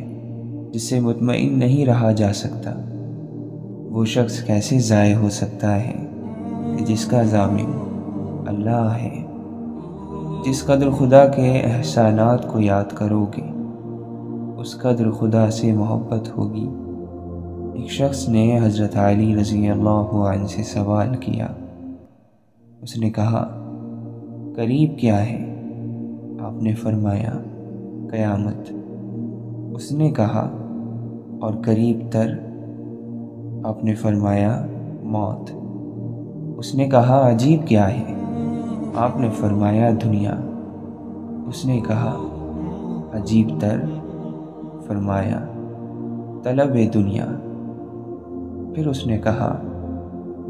جس سے مطمئن نہیں رہا جا سکتا۔ وہ شخص کیسے ضائع ہو سکتا ہے کہ جس کا ضامن اللہ ہے۔ جس قدر خدا کے احسانات کو یاد کرو گے اس قدر خدا سے محبت ہوگی۔ ایک شخص نے حضرت علی رضی اللہ عنہ سے سوال کیا۔ اس نے کہا، قریب کیا ہے؟ آپ نے فرمایا، قیامت۔ اس نے کہا، اور قریب تر؟ آپ نے فرمایا، موت۔ اس نے کہا، عجیب کیا ہے؟ آپ نے فرمایا، دنیا۔ اس نے کہا، عجیب تر فرمایا طلب دنیا۔ پھر اس نے کہا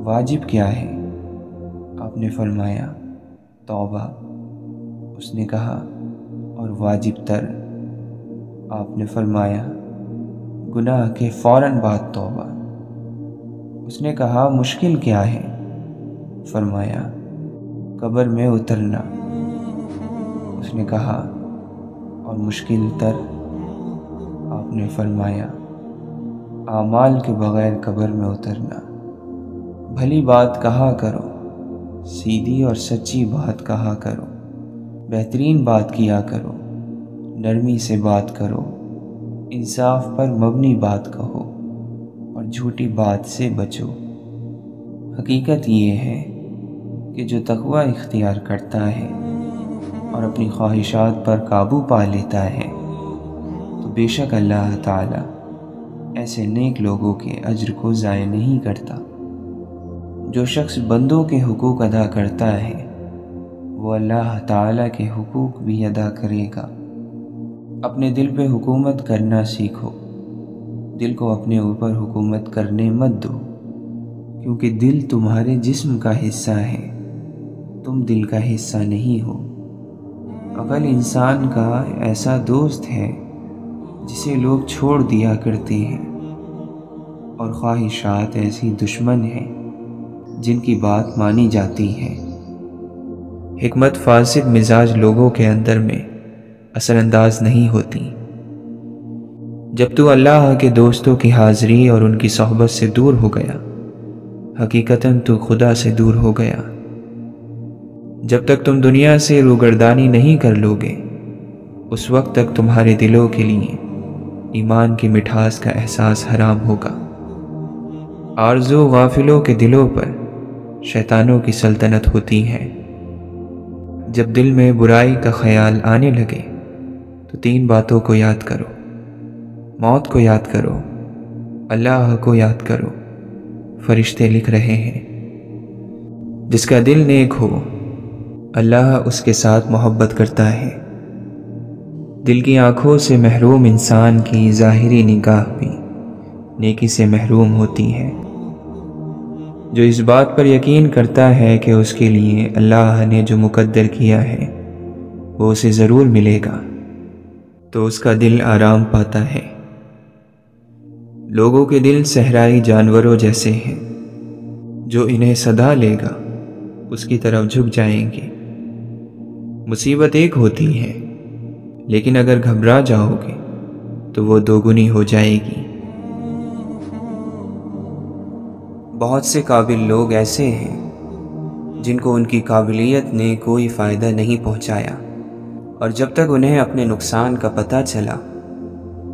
واجب کیا ہے؟ آپ نے فرمایا توبہ۔ اس نے کہا اور واجب تر؟ آپ نے فرمایا گناہ کے فوراً بعد توبہ۔ اس نے کہا مشکل کیا ہے؟ فرمایا قبر میں اترنا۔ اس نے کہا اور مشکل تر؟ آپ نے فرمایا اعمال کے بغیر قبر میں اترنا۔ بھلی بات کہا کرو، سیدھی اور سچی بات کہا کرو، بہترین بات کیا کرو، نرمی سے بات کرو، انصاف پر مبنی بات کہو اور جھوٹی بات سے بچو۔ حقیقت یہ ہے کہ جو تقوی اختیار کرتا ہے اور اپنی خواہشات پر قابو پا لیتا ہے تو بے شک اللہ تعالی ایسے نیک لوگوں کے اجر کو ضائع نہیں کرتا۔ جو شخص بندوں کے حقوق ادا کرتا ہے وہ اللہ تعالی کے حقوق بھی ادا کرے گا۔ اپنے دل پہ حکومت کرنا سیکھو، دل کو اپنے اوپر حکومت کرنے مت دو، کیونکہ دل تمہارے جسم کا حصہ ہے، تم دل کا حصہ نہیں ہو۔ عقل انسان کا ایسا دوست ہے جسے لوگ چھوڑ دیا کرتے ہیں، اور خواہشات ایسی دشمن ہیں جن کی بات مانی جاتی ہے۔ حکمت فاسد مزاج لوگوں کے اندر میں اثر انداز نہیں ہوتی۔ جب تو اللہ کے دوستوں کی حاضری اور ان کی صحبت سے دور ہو گیا، حقیقتاً تو خدا سے دور ہو گیا۔ جب تک تم دنیا سے روگردانی نہیں کر لوگے، اس وقت تک تمہارے دلوں کے لیے ایمان کی مٹھاس کا احساس حرام ہوگا۔ آرزو غافلوں کے دلوں پر شیطانوں کی سلطنت ہوتی ہے۔ جب دل میں برائی کا خیال آنے لگے تو 3 باتوں کو یاد کرو، موت کو یاد کرو، اللہ کو یاد کرو۔ فرشتے لکھ رہے ہیں جس کا دل نیک ہو اللہ اس کے ساتھ محبت کرتا ہے۔ دل کی آنکھوں سے محروم انسان کی ظاہری نگاہ بھی نیکی سے محروم ہوتی ہے۔ جو اس بات پر یقین کرتا ہے کہ اس کے لیے اللہ نے جو مقدر کیا ہے وہ اسے ضرور ملے گا، تو اس کا دل آرام پاتا ہے۔ لوگوں کے دل صحرائی جانوروں جیسے ہیں، جو انہیں صدا لے گا اس کی طرف جھک جائیں گے۔ مصیبت ایک ہوتی ہے، لیکن اگر گھبرا جاؤ گے تو وہ 2 گنی ہو جائے گی۔ بہت سے قابل لوگ ایسے ہیں جن کو ان کی قابلیت نے کوئی فائدہ نہیں پہنچایا، اور جب تک انہیں اپنے نقصان کا پتہ چلا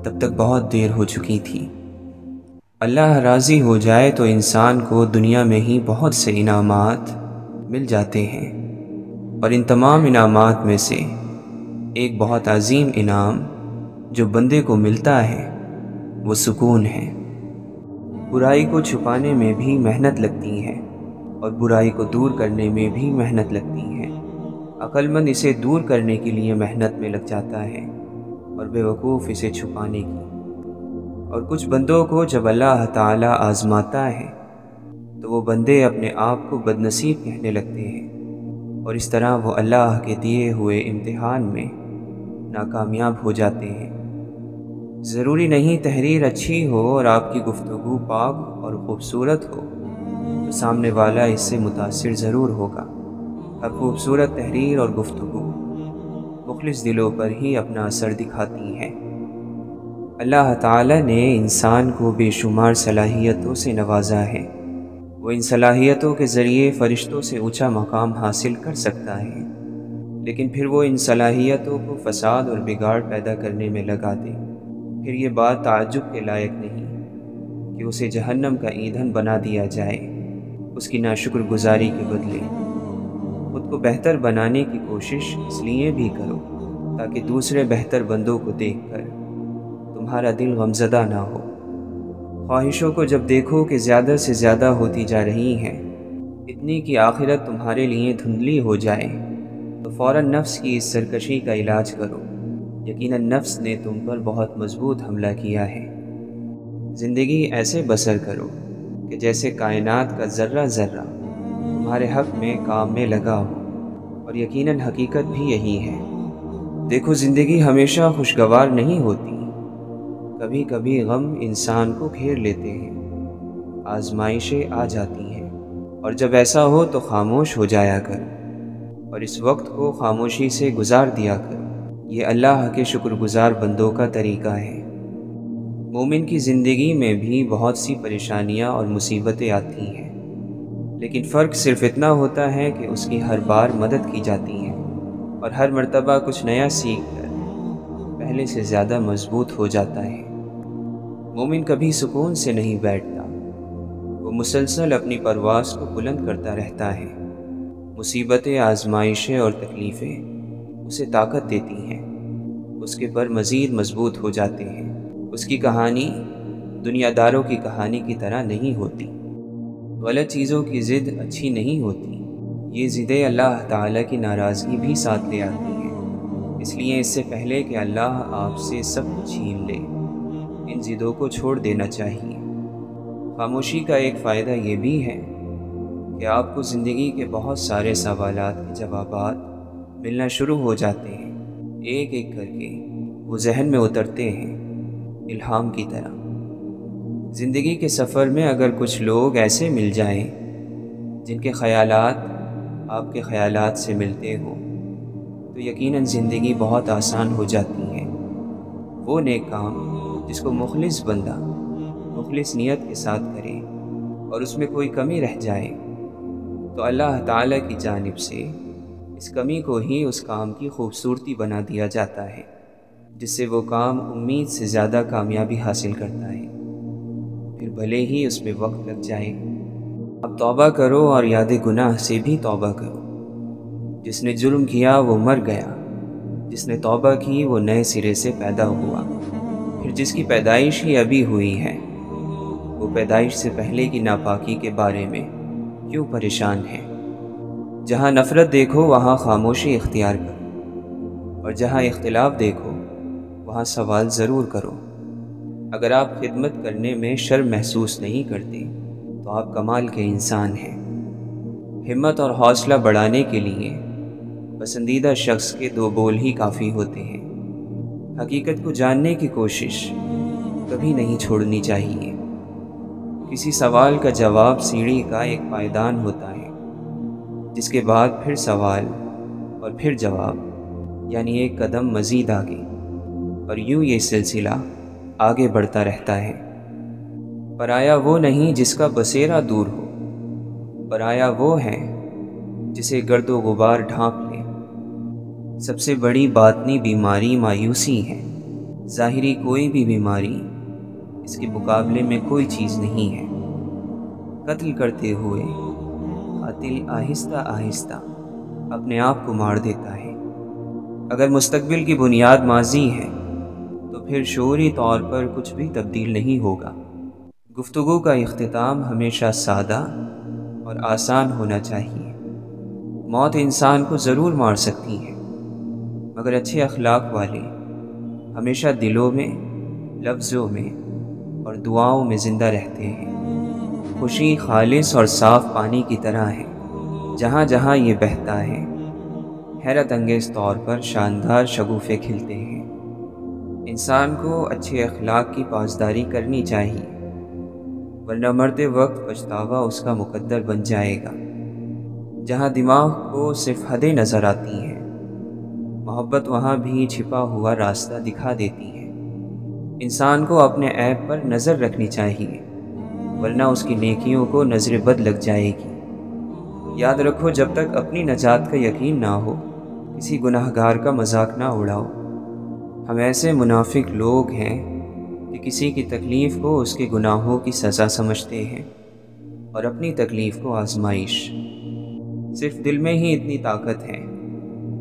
تب تک بہت دیر ہو چکی تھی۔ اللہ راضی ہو جائے تو انسان کو دنیا میں ہی بہت سے انعامات مل جاتے ہیں، اور ان تمام انعامات میں سے ایک بہت عظیم انعام جو بندے کو ملتا ہے وہ سکون ہے۔ برائی کو چھپانے میں بھی محنت لگتی ہے اور برائی کو دور کرنے میں بھی محنت لگتی ہے۔ عقل مند اسے دور کرنے کے لیے محنت میں لگ جاتا ہے اور بے وقوف اسے چھپانے کی۔ اور کچھ بندوں کو جب اللہ تعالیٰ آزماتا ہے تو وہ بندے اپنے آپ کو بدنصیب کہنے لگتے ہیں، اور اس طرح وہ اللہ کے دیے ہوئے امتحان میں ناکامیاب ہو جاتے ہیں۔ ضروری نہیں تحریر اچھی ہو اور آپ کی گفتگو پاک اور خوبصورت ہو تو سامنے والا اس سے متاثر ضرور ہوگا۔ ہر خوبصورت تحریر اور گفتگو مخلص دلوں پر ہی اپنا اثر دکھاتی ہے۔ اللہ تعالیٰ نے انسان کو بے شمار صلاحیتوں سے نوازا ہے۔ وہ ان صلاحیتوں کے ذریعے فرشتوں سے اونچا مقام حاصل کر سکتا ہے، لیکن پھر وہ ان صلاحیتوں کو فساد اور بگاڑ پیدا کرنے میں لگا دے۔ پھر یہ بات تعجب کے لائق نہیں کہ اسے جہنم کا ایندھن بنا دیا جائے۔ اس کی ناشکر گزاری کے بدلے خود کو بہتر بنانے کی کوشش اس لیے بھی کرو تاکہ دوسرے بہتر بندوں کو دیکھ کر تمہارا دل غمزدہ نہ ہو۔ خواہشوں کو جب دیکھو کہ زیادہ سے زیادہ ہوتی جا رہی ہیں، اتنی کہ آخرت تمہارے لیے دھندلی ہو جائے، تو فوراً نفس کی اس سرکشی کا علاج کرو یقیناً نفس نے تم پر بہت مضبوط حملہ کیا ہے۔ زندگی ایسے بسر کرو کہ جیسے کائنات کا ذرہ ذرہ تمہارے حق میں کام میں لگا ہو، اور یقیناً حقیقت بھی یہی ہے۔ دیکھو، زندگی ہمیشہ خوشگوار نہیں ہوتی، کبھی کبھی غم انسان کو گھیر لیتے ہیں، آزمائشیں آ جاتی ہیں، اور جب ایسا ہو تو خاموش ہو جایا کر اور اس وقت کو خاموشی سے گزار دیا کر۔ یہ اللہ کے شکر گزار بندوں کا طریقہ ہے۔ مومن کی زندگی میں بھی بہت سی پریشانیاں اور مصیبتیں آتی ہیں، لیکن فرق صرف اتنا ہوتا ہے کہ اس کی ہر بار مدد کی جاتی ہے، اور ہر مرتبہ کچھ نیا سیکھ کر پہلے سے زیادہ مضبوط ہو جاتا ہے۔ مومن کبھی سکون سے نہیں بیٹھتا، وہ مسلسل اپنی پرواز کو بلند کرتا رہتا ہے۔ مصیبتیں، آزمائشیں اور تکلیفیں اسے طاقت دیتی ہیں، اس کے پر مزید مضبوط ہو جاتے ہیں۔ اس کی کہانی دنیا داروں کی کہانی کی طرح نہیں ہوتی۔ غلط چیزوں کی ضد اچھی نہیں ہوتی، یہ ضدیں اللہ تعالیٰ کی ناراضگی بھی ساتھ لے آتی ہیں۔ اس لیے اس سے پہلے کہ اللہ آپ سے سب کچھ چھین لے، ان ضدوں کو چھوڑ دینا چاہیے۔ خاموشی کا ایک فائدہ یہ بھی ہے کہ آپ کو زندگی کے بہت سارے سوالات کے جوابات ملنا شروع ہو جاتے ہیں، ایک ایک کر کے وہ ذہن میں اترتے ہیں، الہام کی طرح۔ زندگی کے سفر میں اگر کچھ لوگ ایسے مل جائیں جن کے خیالات آپ کے خیالات سے ملتے ہوں، تو یقیناً زندگی بہت آسان ہو جاتی ہے۔ وہ نیک کام جس کو مخلص بندہ مخلص نیت کے ساتھ کرے اور اس میں کوئی کمی رہ جائے، تو اللہ تعالیٰ کی جانب سے اس کمی کو ہی اس کام کی خوبصورتی بنا دیا جاتا ہے، جس سے وہ کام امید سے زیادہ کامیابی حاصل کرتا ہے، پھر بھلے ہی اس میں وقت لگ جائے۔ اب توبہ کرو اور یاد گناہ سے بھی توبہ کرو۔ جس نے جرم کیا وہ مر گیا، جس نے توبہ کی وہ نئے سرے سے پیدا ہوا۔ پھر جس کی پیدائش ہی ابھی ہوئی ہے، وہ پیدائش سے پہلے کی ناپاکی کے بارے میں کیوں پریشان ہے؟ جہاں نفرت دیکھو وہاں خاموشی اختیار کرو، اور جہاں اختلاف دیکھو وہاں سوال ضرور کرو۔ اگر آپ خدمت کرنے میں شرم محسوس نہیں کرتے تو آپ کمال کے انسان ہیں۔ ہمت اور حوصلہ بڑھانے کے لیے پسندیدہ شخص کے 2 بول ہی کافی ہوتے ہیں۔ حقیقت کو جاننے کی کوشش کبھی نہیں چھوڑنی چاہیے۔ کسی سوال کا جواب سیڑھی کا ایک پائیدان ہوتا ہے، جس کے بعد پھر سوال اور پھر جواب، یعنی ایک قدم مزید آگے، اور یوں یہ سلسلہ آگے بڑھتا رہتا ہے۔ پرایا وہ نہیں جس کا بسیرا دور ہو، پرایا وہ ہے جسے گرد و غبار ڈھانپ لے۔ سب سے بڑی باطنی بیماری مایوسی ہے۔ ظاہری کوئی بھی بیماری اس کے مقابلے میں کوئی چیز نہیں ہے۔ قتل کرتے ہوئے قاتل آہستہ آہستہ اپنے آپ کو مار دیتا ہے۔ اگر مستقبل کی بنیاد ماضی ہے تو پھر شعوری طور پر کچھ بھی تبدیل نہیں ہوگا۔ گفتگو کا اختتام ہمیشہ سادہ اور آسان ہونا چاہیے۔ موت انسان کو ضرور مار سکتی ہے، مگر اچھے اخلاق والے ہمیشہ دلوں میں، لفظوں میں اور دعاؤں میں زندہ رہتے ہیں۔ خوشی خالص اور صاف پانی کی طرح ہے، جہاں جہاں یہ بہتا ہے حیرت انگیز طور پر شاندار شگوفے کھلتے ہیں۔ انسان کو اچھے اخلاق کی پاسداری کرنی چاہیے، ورنہ مرتے وقت پچھتاوا اس کا مقدر بن جائے گا۔ جہاں دماغ کو صرف حدیں نظر آتی ہیں، محبت وہاں بھی چھپا ہوا راستہ دکھا دیتی ہے۔ انسان کو اپنے عیب پر نظر رکھنی چاہیے، ورنہ اس کی نیکیوں کو نظر بد لگ جائے گی۔ یاد رکھو، جب تک اپنی نجات کا یقین نہ ہو، کسی گناہ گار کا مذاق نہ اڑاؤ۔ ہم ایسے منافق لوگ ہیں کہ کسی کی تکلیف کو اس کے گناہوں کی سزا سمجھتے ہیں، اور اپنی تکلیف کو آزمائش۔ صرف دل میں ہی اتنی طاقت ہے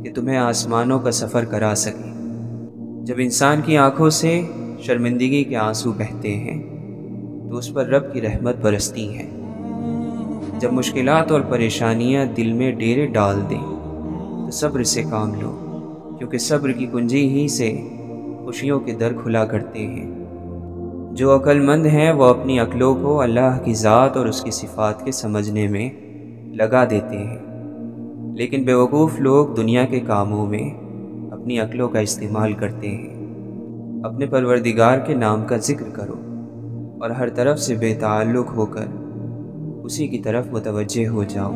کہ تمہیں آسمانوں کا سفر کرا سکے۔ جب انسان کی آنکھوں سے شرمندگی کے آنسو بہتے ہیں تو اس پر رب کی رحمت برستی ہے۔ جب مشکلات اور پریشانیاں دل میں ڈیرے ڈال دیں تو صبر سے کام لو، کیونکہ صبر کی کنجی ہی سے خوشیوں کے در کھلا کرتے ہیں۔ جو عقل مند ہیں وہ اپنی عقلوں کو اللہ کی ذات اور اس کی صفات کے سمجھنے میں لگا دیتے ہیں، لیکن بیوقوف لوگ دنیا کے کاموں میں اپنی عقلوں کا استعمال کرتے ہیں۔ اپنے پروردگار کے نام کا ذکر کرو اور ہر طرف سے بے تعلق ہو کر اسی کی طرف متوجہ ہو جاؤ۔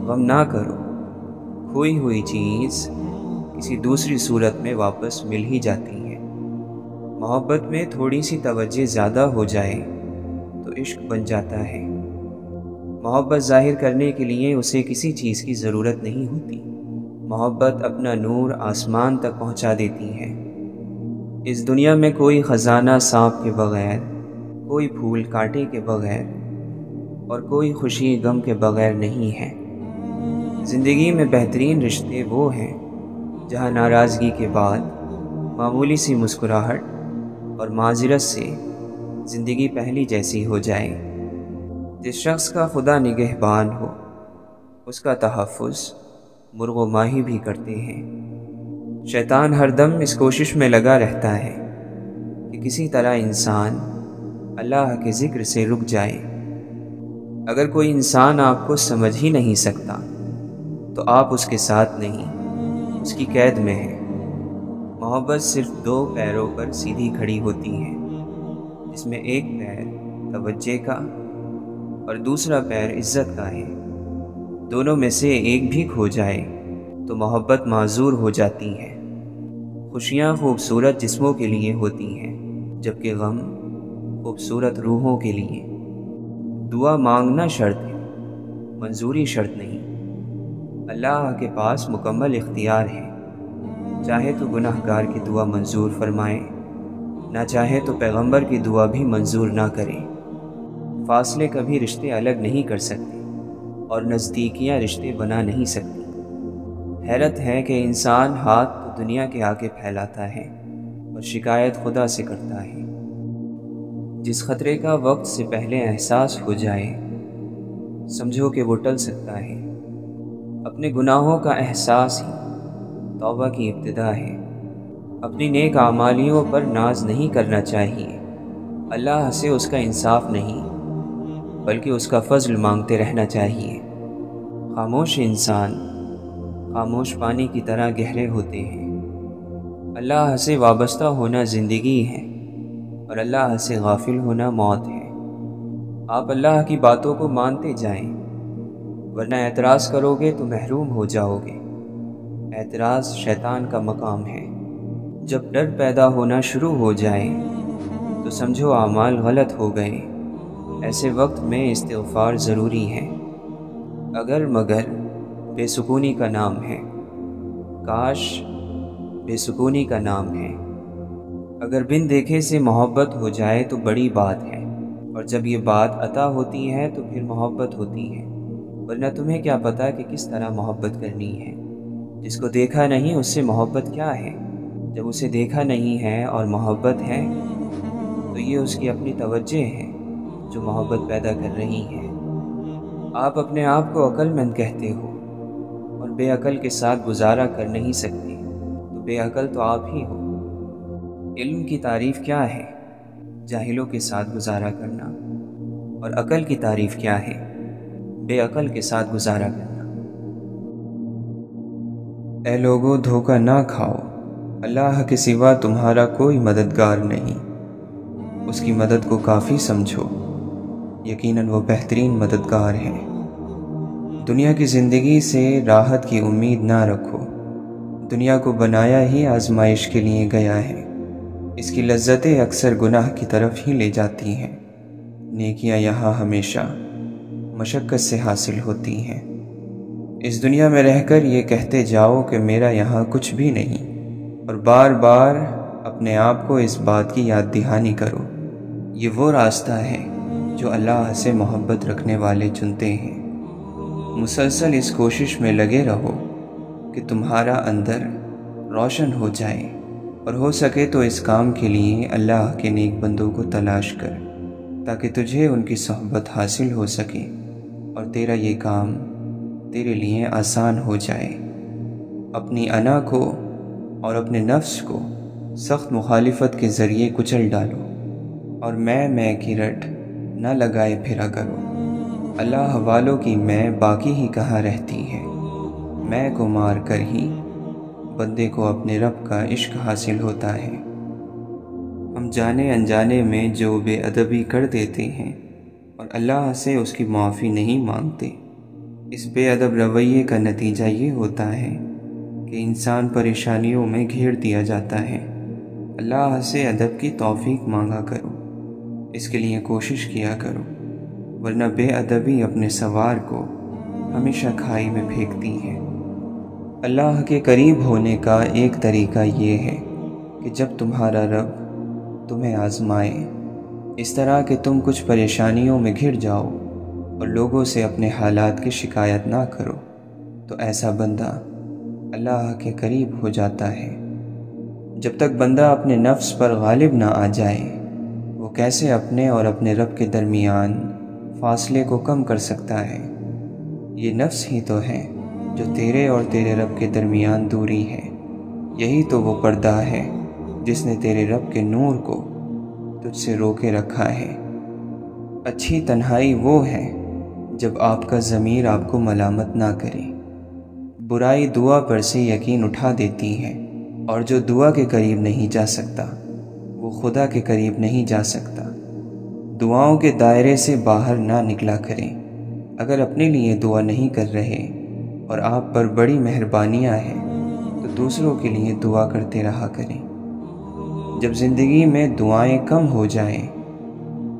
غم نہ کرو، کھوئی ہوئی چیز کسی دوسری صورت میں واپس مل ہی جاتی ہے۔ محبت میں تھوڑی سی توجہ زیادہ ہو جائے تو عشق بن جاتا ہے۔ محبت ظاہر کرنے کے لیے اسے کسی چیز کی ضرورت نہیں ہوتی۔ محبت اپنا نور آسمان تک پہنچا دیتی ہے۔ اس دنیا میں کوئی خزانہ سانپ کے بغیر، کوئی پھول کانٹے کے بغیر اور کوئی خوشی غم کے بغیر نہیں ہے۔ زندگی میں بہترین رشتے وہ ہیں جہاں ناراضگی کے بعد معمولی سی مسکراہٹ اور معذرت سے زندگی پہلی جیسی ہو جائے۔ جس شخص کا خدا نگہبان ہو اس کا تحفظ مرغ و ماہی بھی کرتے ہیں۔ شیطان ہر دم اس کوشش میں لگا رہتا ہے کہ کسی طرح انسان اللہ کے ذکر سے رک جائے۔ اگر کوئی انسان آپ کو سمجھ ہی نہیں سکتا تو آپ اس کے ساتھ نہیں، اس کی قید میں ہیں۔ محبت صرف دو پیروں پر سیدھی کھڑی ہوتی ہے، جس میں ایک پیر توجہ کا اور دوسرا پیر عزت کا ہے۔ دونوں میں سے ایک بھی کھو جائے تو محبت معذور ہو جاتی ہے۔ خوشیاں خوبصورت جسموں کے لیے ہوتی ہیں، جبکہ غم خوبصورت روحوں کے لیے۔ دعا مانگنا شرط ہے، منظوری شرط نہیں۔ اللہ کے پاس مکمل اختیار ہے، چاہے تو گناہ گار کی دعا منظور فرمائے، نہ چاہے تو پیغمبر کی دعا بھی منظور نہ کرے۔ فاصلے کبھی رشتے الگ نہیں کر سکتے اور نزدیکیاں رشتے بنا نہیں سکتی۔ حیرت ہے کہ انسان ہاتھ تو دنیا کے آگے پھیلاتا ہے اور شکایت خدا سے کرتا ہے۔ جس خطرے کا وقت سے پہلے احساس ہو جائے سمجھو کہ وہ ٹل سکتا ہے۔ اپنے گناہوں کا احساس ہی توبہ کی ابتدا ہے۔ اپنی نیک اعمالیوں پر ناز نہیں کرنا چاہیے۔ اللہ سے اس کا انصاف نہیں بلکہ اس کا فضل مانگتے رہنا چاہیے۔ خاموش انسان خاموش پانی کی طرح گہرے ہوتے ہیں۔ اللہ سے وابستہ ہونا زندگی ہے اور اللہ سے غافل ہونا موت ہے۔ آپ اللہ کی باتوں کو مانتے جائیں، ورنہ اعتراض کرو گے تو محروم ہو جاؤ گے۔ اعتراض شیطان کا مقام ہے۔ جب ڈر پیدا ہونا شروع ہو جائے تو سمجھو اعمال غلط ہو گئے۔ ایسے وقت میں استغفار ضروری ہے۔ اگر مگر بے سکونی کا نام ہے، کاش بے سکونی کا نام ہے۔ اگر بن دیکھے سے محبت ہو جائے تو بڑی بات ہے، اور جب یہ بات عطا ہوتی ہے تو پھر محبت ہوتی ہے، ورنہ تمہیں کیا پتہ کہ کس طرح محبت کرنی ہے۔ جس کو دیکھا نہیں اس سے محبت کیا ہے؟ جب اسے دیکھا نہیں ہے اور محبت ہے تو یہ اس کی اپنی توجہ ہے جو محبت پیدا کر رہی ہے۔ آپ اپنے آپ کو عقل مند کہتے ہو اور بے عقل کے ساتھ گزارا کر نہیں سکتے، تو بے عقل تو آپ ہی ہو۔ علم کی تعریف کیا ہے؟ جاہلوں کے ساتھ گزارا کرنا۔ اور عقل کی تعریف کیا ہے؟ بے عقل کے ساتھ گزارا کرنا۔ اے لوگو، دھوکہ نہ کھاؤ، اللہ کے سوا تمہارا کوئی مددگار نہیں۔ اس کی مدد کو کافی سمجھو، یقیناً وہ بہترین مددگار ہے۔ دنیا کی زندگی سے راحت کی امید نہ رکھو۔ دنیا کو بنایا ہی آزمائش کے لیے گیا ہے۔ اس کی لذتیں اکثر گناہ کی طرف ہی لے جاتی ہیں۔ نیکیاں یہاں ہمیشہ مشقت سے حاصل ہوتی ہیں۔ اس دنیا میں رہ کر یہ کہتے جاؤ کہ میرا یہاں کچھ بھی نہیں، اور بار بار اپنے آپ کو اس بات کی یاد دہانی کرو۔ یہ وہ راستہ ہے جو اللہ سے محبت رکھنے والے چنتے ہیں۔ مسلسل اس کوشش میں لگے رہو کہ تمہارا اندر روشن ہو جائے، اور ہو سکے تو اس کام کے لیے اللہ کے نیک بندوں کو تلاش کر، تاکہ تجھے ان کی صحبت حاصل ہو سکے اور تیرا یہ کام تیرے لیے آسان ہو جائے۔ اپنی انا کو اور اپنے نفس کو سخت مخالفت کے ذریعے کچل ڈالو، اور میں کی رٹ نہ لگائے پھرا کرو۔ اللہ والوں کی میں باقی ہی کہاں رہتی ہے، میں کو مار کر ہی بندے کو اپنے رب کا عشق حاصل ہوتا ہے۔ ہم جانے انجانے میں جو بے ادبی کر دیتے ہیں اور اللہ سے اس کی معافی نہیں مانگتے، اس بے ادب رویے کا نتیجہ یہ ہوتا ہے کہ انسان پریشانیوں میں گھیر دیا جاتا ہے۔ اللہ سے ادب کی توفیق مانگا کرو، اس کے لیے کوشش کیا کرو، ورنہ بے ادبی اپنے سوار کو ہمیشہ کھائی میں پھینکتی ہے۔ اللہ کے قریب ہونے کا ایک طریقہ یہ ہے کہ جب تمہارا رب تمہیں آزمائے اس طرح کہ تم کچھ پریشانیوں میں گھر جاؤ اور لوگوں سے اپنے حالات کی شکایت نہ کرو، تو ایسا بندہ اللہ کے قریب ہو جاتا ہے۔ جب تک بندہ اپنے نفس پر غالب نہ آ جائے، وہ کیسے اپنے اور اپنے رب کے درمیان فاصلے کو کم کر سکتا ہے؟ یہ نفس ہی تو ہے جو تیرے اور تیرے رب کے درمیان دوری ہے، یہی تو وہ پردہ ہے جس نے تیرے رب کے نور کو تجھ سے روکے رکھا ہے۔ اچھی تنہائی وہ ہے جب آپ کا ضمیر آپ کو ملامت نہ کرے۔ برائی دعا پر سے یقین اٹھا دیتی ہے، اور جو دعا کے قریب نہیں جا سکتا وہ خدا کے قریب نہیں جا سکتا۔ دعاؤں کے دائرے سے باہر نہ نکلا کریں۔ اگر اپنے لیے دعا نہیں کر رہے اور آپ پر بڑی مہربانیاں ہیں تو دوسروں کے لیے دعا کرتے رہا کریں۔ جب زندگی میں دعائیں کم ہو جائیں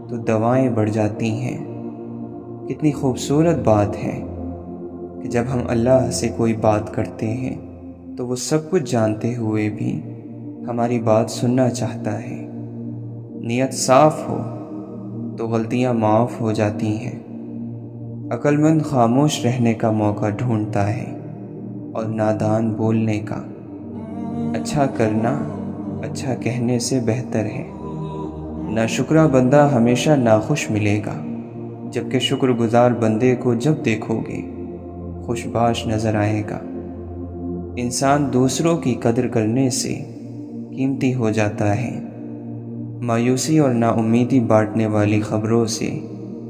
تو دوائیں بڑھ جاتی ہیں۔ کتنی خوبصورت بات ہے کہ جب ہم اللہ سے کوئی بات کرتے ہیں تو وہ سب کچھ جانتے ہوئے بھی ہماری بات سننا چاہتا ہے۔ نیت صاف ہو تو غلطیاں معاف ہو جاتی ہیں۔ عقل مند خاموش رہنے کا موقع ڈھونڈتا ہے اور نادان بولنے کا۔ اچھا کرنا اچھا کہنے سے بہتر ہے۔ ناشکرا بندہ ہمیشہ ناخوش ملے گا، جبکہ شکر گزار بندے کو جب دیکھو گے خوش باش نظر آئے گا۔ انسان دوسروں کی قدر کرنے سے قیمتی ہو جاتا ہے۔ مایوسی اور نا امیدی بانٹنے والی خبروں سے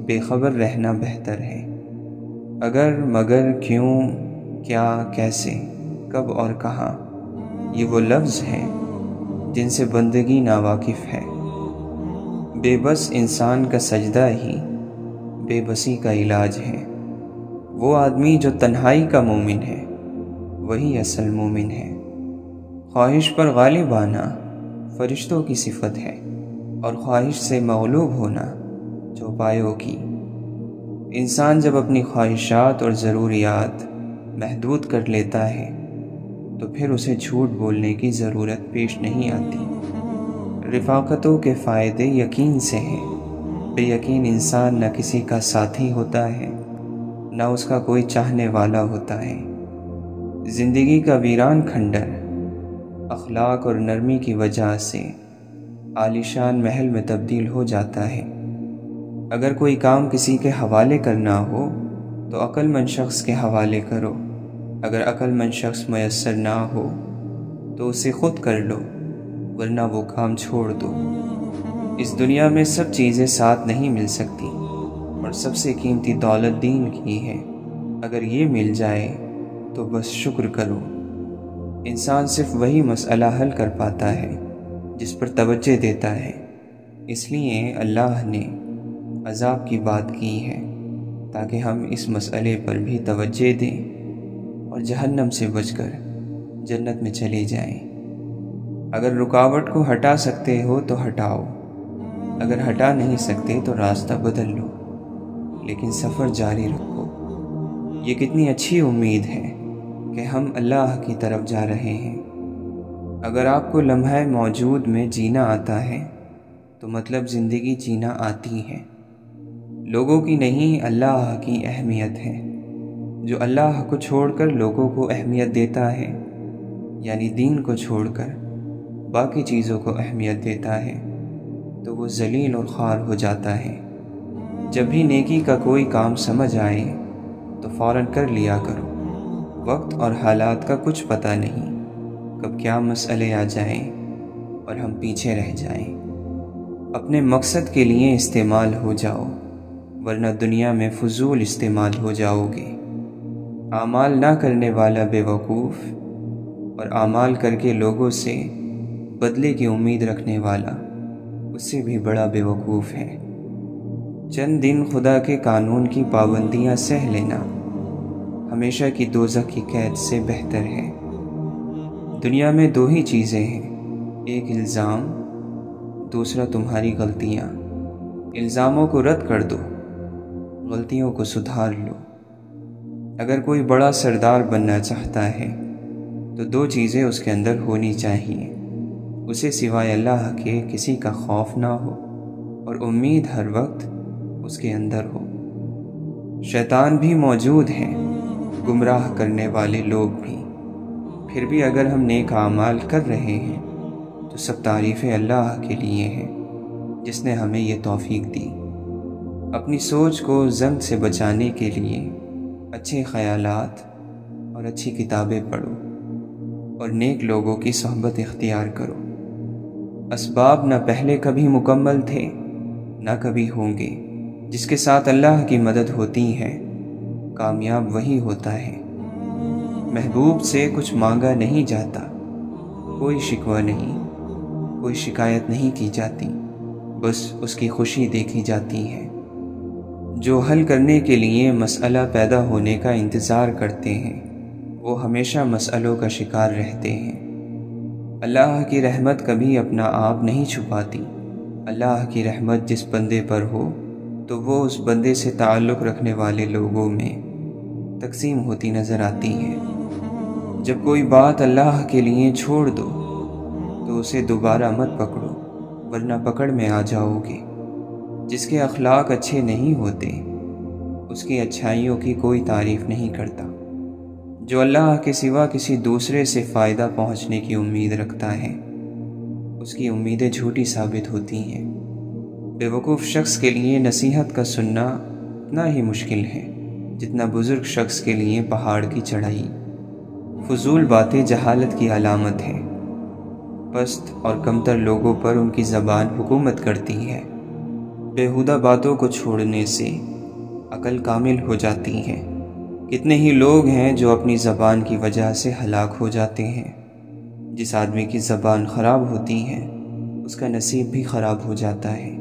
بے خبر رہنا بہتر ہے۔ اگر مگر کیوں کیا کیسے کب اور کہاں، یہ وہ لفظ ہیں جن سے بندگی ناواقف ہے۔ بے بس انسان کا سجدہ ہی بے بسی کا علاج ہے۔ وہ آدمی جو تنہائی کا مومن ہے وہی اصل مومن ہے۔ خواہش پر غالب آنا فرشتوں کی صفت ہے، اور خواہش سے مغلوب ہونا چوپایوں کی۔ انسان جب اپنی خواہشات اور ضروریات محدود کر لیتا ہے تو پھر اسے جھوٹ بولنے کی ضرورت پیش نہیں آتی۔ رفاقتوں کے فائدے یقین سے ہیں۔ بے یقین انسان نہ کسی کا ساتھی ہوتا ہے نہ اس کا کوئی چاہنے والا ہوتا ہے۔ زندگی کا ویران کھنڈر اخلاق اور نرمی کی وجہ سے عالیشان محل میں تبدیل ہو جاتا ہے۔ اگر کوئی کام کسی کے حوالے کرنا ہو تو عقل مند شخص کے حوالے کرو۔ اگر عقل مند شخص میسر نہ ہو تو اسے خود کر لو، ورنہ وہ کام چھوڑ دو۔ اس دنیا میں سب چیزیں ساتھ نہیں مل سکتی، اور سب سے قیمتی دولت دین کی ہے۔ اگر یہ مل جائے تو بس شکر کرو۔ انسان صرف وہی مسئلہ حل کر پاتا ہے جس پر توجہ دیتا ہے۔ اس لیے اللہ نے عذاب کی بات کی ہے تاکہ ہم اس مسئلے پر بھی توجہ دیں اور جہنم سے بچ کر جنت میں چلے جائیں۔ اگر رکاوٹ کو ہٹا سکتے ہو تو ہٹاؤ، اگر ہٹا نہیں سکتے تو راستہ بدل لو، لیکن سفر جاری رکھو۔ یہ کتنی اچھی امید ہے کہ ہم اللہ کی طرف جا رہے ہیں۔ اگر آپ کو لمحہ موجود میں جینا آتا ہے تو مطلب زندگی جینا آتی ہے۔ لوگوں کی نہیں، اللہ کی اہمیت ہے۔ جو اللہ کو چھوڑ کر لوگوں کو اہمیت دیتا ہے، یعنی دین کو چھوڑ کر باقی چیزوں کو اہمیت دیتا ہے، تو وہ ذلیل اور خوار ہو جاتا ہے۔ جب بھی نیکی کا کوئی کام سمجھ آئے تو فوراً کر لیا کرو، وقت اور حالات کا کچھ پتہ نہیں، کب کیا مسئلے آ جائیں اور ہم پیچھے رہ جائیں۔ اپنے مقصد کے لیے استعمال ہو جاؤ، ورنہ دنیا میں فضول استعمال ہو جاؤ گے۔ اعمال نہ کرنے والا بے وقوف، اور اعمال کر کے لوگوں سے بدلے کی امید رکھنے والا اس سے بھی بڑا بے وقوف ہے۔ چند دن خدا کے قانون کی پابندیاں سہ لینا ہمیشہ کی دوزخ کی قید سے بہتر ہے۔ دنیا میں دو ہی چیزیں ہیں، ایک الزام، دوسرا تمہاری غلطیاں۔ الزاموں کو رد کر دو، غلطیوں کو سدھار لو۔ اگر کوئی بڑا سردار بننا چاہتا ہے تو دو چیزیں اس کے اندر ہونی چاہیے، اسے سوائے اللہ کے کسی کا خوف نہ ہو اور امید ہر وقت اس کے اندر ہو۔ شیطان بھی موجود ہیں، گمراہ کرنے والے لوگ بھی، پھر بھی اگر ہم نیک اعمال کر رہے ہیں تو سب تعریفیں اللہ کے لیے ہیں جس نے ہمیں یہ توفیق دی۔ اپنی سوچ کو زنگ سے بچانے کے لیے اچھے خیالات اور اچھی کتابیں پڑھو اور نیک لوگوں کی صحبت اختیار کرو۔ اسباب نہ پہلے کبھی مکمل تھے نہ کبھی ہوں گے، جس کے ساتھ اللہ کی مدد ہوتی ہے کامیاب وہی ہوتا ہے۔ محبوب سے کچھ مانگا نہیں جاتا، کوئی شکوہ نہیں، کوئی شکایت نہیں کی جاتی، بس اس کی خوشی دیکھی جاتی ہے۔ جو حل کرنے کے لیے مسئلہ پیدا ہونے کا انتظار کرتے ہیں وہ ہمیشہ مسئلوں کا شکار رہتے ہیں۔ اللہ کی رحمت کبھی اپنا آپ نہیں چھپاتی۔ اللہ کی رحمت جس بندے پر ہو تو وہ اس بندے سے تعلق رکھنے والے لوگوں میں تقسیم ہوتی نظر آتی ہے۔ جب کوئی بات اللہ کے لیے چھوڑ دو تو اسے دوبارہ مت پکڑو، ورنہ پکڑ میں آ جاؤ گے۔ جس کے اخلاق اچھے نہیں ہوتے اس کی اچھائیوں کی کوئی تعریف نہیں کرتا۔ جو اللہ کے سوا کسی دوسرے سے فائدہ پہنچنے کی امید رکھتا ہے اس کی امیدیں جھوٹی ثابت ہوتی ہیں۔ بے وقوف شخص کے لیے نصیحت کا سننا اتنا ہی مشکل ہے جتنا بزرگ شخص کے لیے پہاڑ کی چڑھائی۔ فضول باتیں جہالت کی علامت ہے۔ پست اور کمتر لوگوں پر ان کی زبان حکومت کرتی ہے۔ بیہودہ باتوں کو چھوڑنے سے عقل کامل ہو جاتی ہے۔ کتنے ہی لوگ ہیں جو اپنی زبان کی وجہ سے ہلاک ہو جاتے ہیں۔ جس آدمی کی زبان خراب ہوتی ہے اس کا نصیب بھی خراب ہو جاتا ہے۔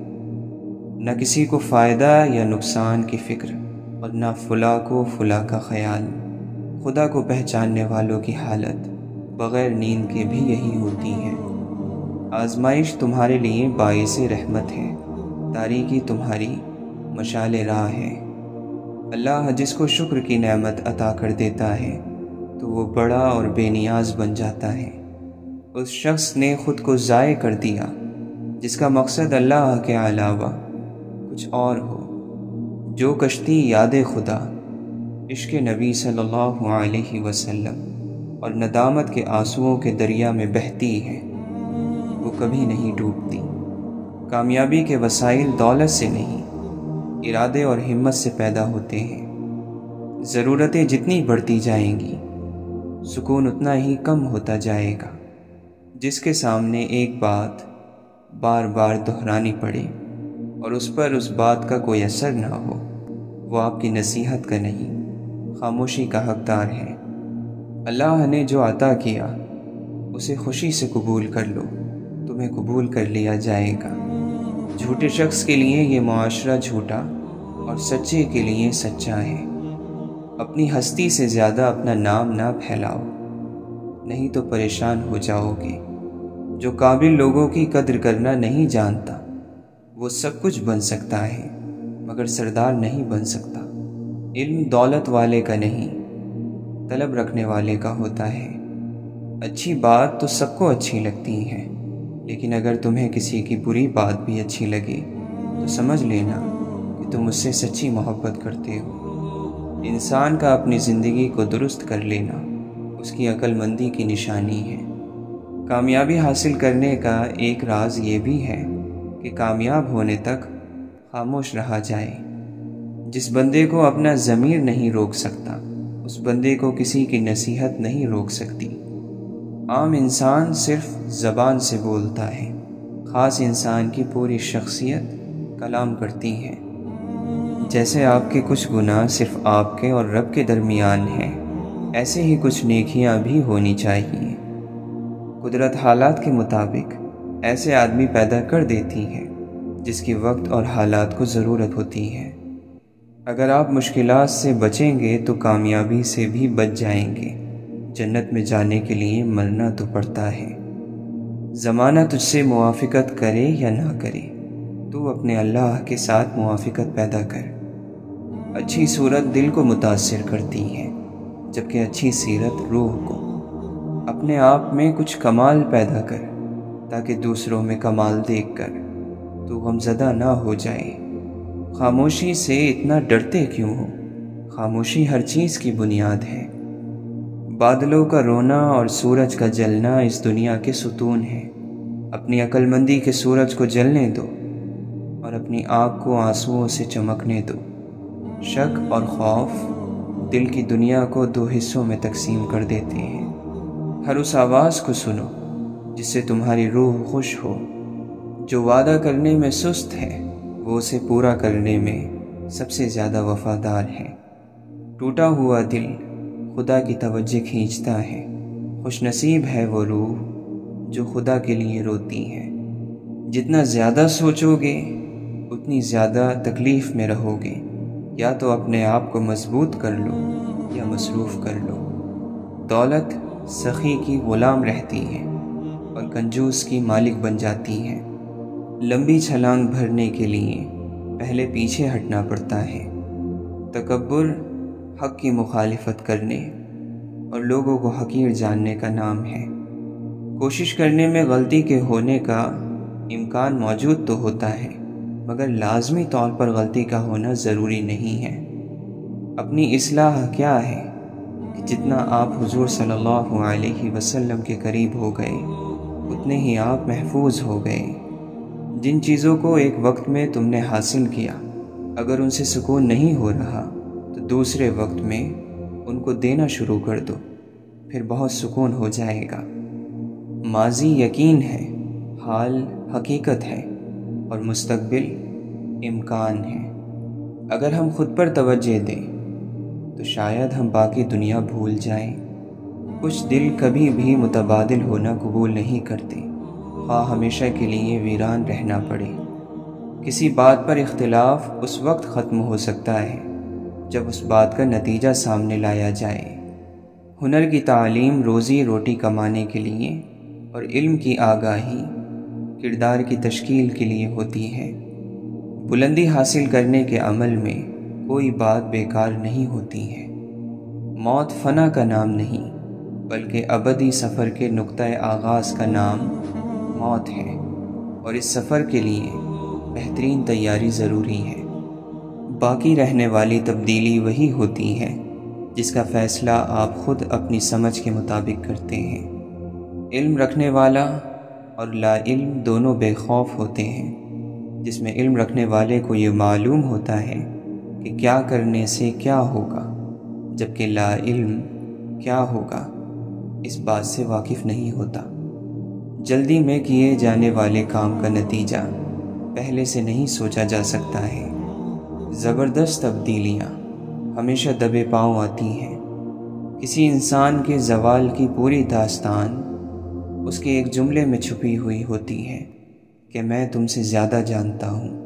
نہ کسی کو فائدہ یا نقصان کی فکر اور نہ فلاں کو فلاں کا خیال۔ خدا کو پہچاننے والوں کی حالت بغیر نیند کے بھی یہی ہوتی ہے۔ آزمائش تمہارے لیے باعث رحمت ہے، تاریکی تمہاری مشعل راہ ہے۔ اللہ جس کو شکر کی نعمت عطا کر دیتا ہے تو وہ بڑا اور بے نیاز بن جاتا ہے۔ اس شخص نے خود کو ضائع کر دیا جس کا مقصد اللہ کے علاوہ کچھ اور ہو۔ جو کشتی یاد خدا، عشق نبی صلی اللہ علیہ وسلم اور ندامت کے آنسوؤں کے دریا میں بہتی ہے وہ کبھی نہیں ڈوبتی۔ کامیابی کے وسائل دولت سے نہیں، ارادے اور ہمت سے پیدا ہوتے ہیں۔ ضرورتیں جتنی بڑھتی جائیں گی سکون اتنا ہی کم ہوتا جائے گا۔ جس کے سامنے ایک بات بار بار دہرانی پڑے اور اس پر اس بات کا کوئی اثر نہ ہو وہ آپ کی نصیحت کا نہیں، خاموشی کا حقدار ہے۔ اللہ نے جو عطا کیا اسے خوشی سے قبول کر لو، تمہیں قبول کر لیا جائے گا۔ جھوٹے شخص کے لیے یہ معاشرہ جھوٹا اور سچے کے لیے سچا ہے۔ اپنی ہستی سے زیادہ اپنا نام نہ پھیلاؤ، نہیں تو پریشان ہو جاؤ گے۔ جو قابل لوگوں کی قدر کرنا نہیں جانتا وہ سب کچھ بن سکتا ہے مگر سردار نہیں بن سکتا۔ علم دولت والے کا نہیں، طلب رکھنے والے کا ہوتا ہے۔ اچھی بات تو سب کو اچھی لگتی ہے، لیکن اگر تمہیں کسی کی بری بات بھی اچھی لگے تو سمجھ لینا کہ تم اس سے سچی محبت کرتے ہو۔ انسان کا اپنی زندگی کو درست کر لینا اس کی عقل مندی کی نشانی ہے۔ کامیابی حاصل کرنے کا ایک راز یہ بھی ہے کہ کامیاب ہونے تک خاموش رہا جائے۔ جس بندے کو اپنا ضمیر نہیں روک سکتا اس بندے کو کسی کی نصیحت نہیں روک سکتی۔ عام انسان صرف زبان سے بولتا ہے، خاص انسان کی پوری شخصیت کلام کرتی ہے۔ جیسے آپ کے کچھ گناہ صرف آپ کے اور رب کے درمیان ہیں، ایسے ہی کچھ نیکیاں بھی ہونی چاہیے۔ قدرت حالات کے مطابق ایسے آدمی پیدا کر دیتی ہے جس کی وقت اور حالات کو ضرورت ہوتی ہے۔ اگر آپ مشکلات سے بچیں گے تو کامیابی سے بھی بچ جائیں گے۔ جنت میں جانے کے لیے مرنا تو پڑتا ہے۔ زمانہ تجھ سے موافقت کرے یا نہ کرے، تو اپنے اللہ کے ساتھ موافقت پیدا کر۔ اچھی صورت دل کو متاثر کرتی ہے، جبکہ اچھی سیرت روح کو۔ اپنے آپ میں کچھ کمال پیدا کر تاکہ دوسروں میں کمال دیکھ کر تو غمزدہ نہ ہو جائے۔ خاموشی سے اتنا ڈرتے کیوں ہو؟ خاموشی ہر چیز کی بنیاد ہے۔ بادلوں کا رونا اور سورج کا جلنا اس دنیا کے ستون ہیں۔ اپنی عقل مندی کے سورج کو جلنے دو اور اپنی آنکھ کو آنسوؤں سے چمکنے دو۔ شک اور خوف دل کی دنیا کو دو حصوں میں تقسیم کر دیتے ہیں۔ ہر اس آواز کو سنو جس سے تمہاری روح خوش ہو۔ جو وعدہ کرنے میں سست ہے وہ اسے پورا کرنے میں سب سے زیادہ وفادار ہے۔ ٹوٹا ہوا دل خدا کی توجہ کھینچتا ہے۔ خوش نصیب ہے وہ روح جو خدا کے لیے روتی ہے۔ جتنا زیادہ سوچو گے اتنی زیادہ تکلیف میں رہو گے۔ یا تو اپنے آپ کو مضبوط کر لو یا مصروف کر لو۔ دولت سخی کی غلام رہتی ہے اور کنجوس کی مالک بن جاتی ہے۔ لمبی چھلانگ بھرنے کے لیے پہلے پیچھے ہٹنا پڑتا ہے۔ تکبر حق کی مخالفت کرنے اور لوگوں کو حقیر جاننے کا نام ہے۔ کوشش کرنے میں غلطی کے ہونے کا امکان موجود تو ہوتا ہے، مگر لازمی طور پر غلطی کا ہونا ضروری نہیں ہے۔ اپنی اصلاح کیا ہے کہ جتنا آپ حضور صلی اللہ علیہ وسلم کے قریب ہو گئے اتنے ہی آپ محفوظ ہو گئے۔ جن چیزوں کو ایک وقت میں تم نے حاصل کیا، اگر ان سے سکون نہیں ہو رہا تو دوسرے وقت میں ان کو دینا شروع کر دو، پھر بہت سکون ہو جائے گا۔ ماضی یقین ہے، حال حقیقت ہے اور مستقبل امکان ہے۔ اگر ہم خود پر توجہ دیں تو شاید ہم باقی دنیا بھول جائیں۔ کچھ دل کبھی بھی متبادل ہونا قبول نہیں کرتے، خواہ ہمیشہ کے لیے ویران رہنا پڑے۔ کسی بات پر اختلاف اس وقت ختم ہو سکتا ہے جب اس بات کا نتیجہ سامنے لایا جائے۔ ہنر کی تعلیم روزی روٹی کمانے کے لیے اور علم کی آگاہی کردار کی تشکیل کے لیے ہوتی ہے۔ بلندی حاصل کرنے کے عمل میں کوئی بات بیکار نہیں ہوتی ہے۔ موت فنا کا نام نہیں بلکہ ابدی سفر کے نقطۂ آغاز کا نام موت ہے، اور اس سفر کے لیے بہترین تیاری ضروری ہے۔ باقی رہنے والی تبدیلی وہی ہوتی ہے جس کا فیصلہ آپ خود اپنی سمجھ کے مطابق کرتے ہیں۔ علم رکھنے والا اور لا علم دونوں بے خوف ہوتے ہیں۔ جس میں علم رکھنے والے کو یہ معلوم ہوتا ہے کہ کیا کرنے سے کیا ہوگا، جبکہ لا علم کیا ہوگا اس بات سے واقف نہیں ہوتا۔ جلدی میں کیے جانے والے کام کا نتیجہ پہلے سے نہیں سوچا جا سکتا ہے۔ زبردست تبدیلیاں ہمیشہ دبے پاؤں آتی ہیں۔ کسی انسان کے زوال کی پوری داستان اس کے ایک جملے میں چھپی ہوئی ہوتی ہے کہ میں تم سے زیادہ جانتا ہوں۔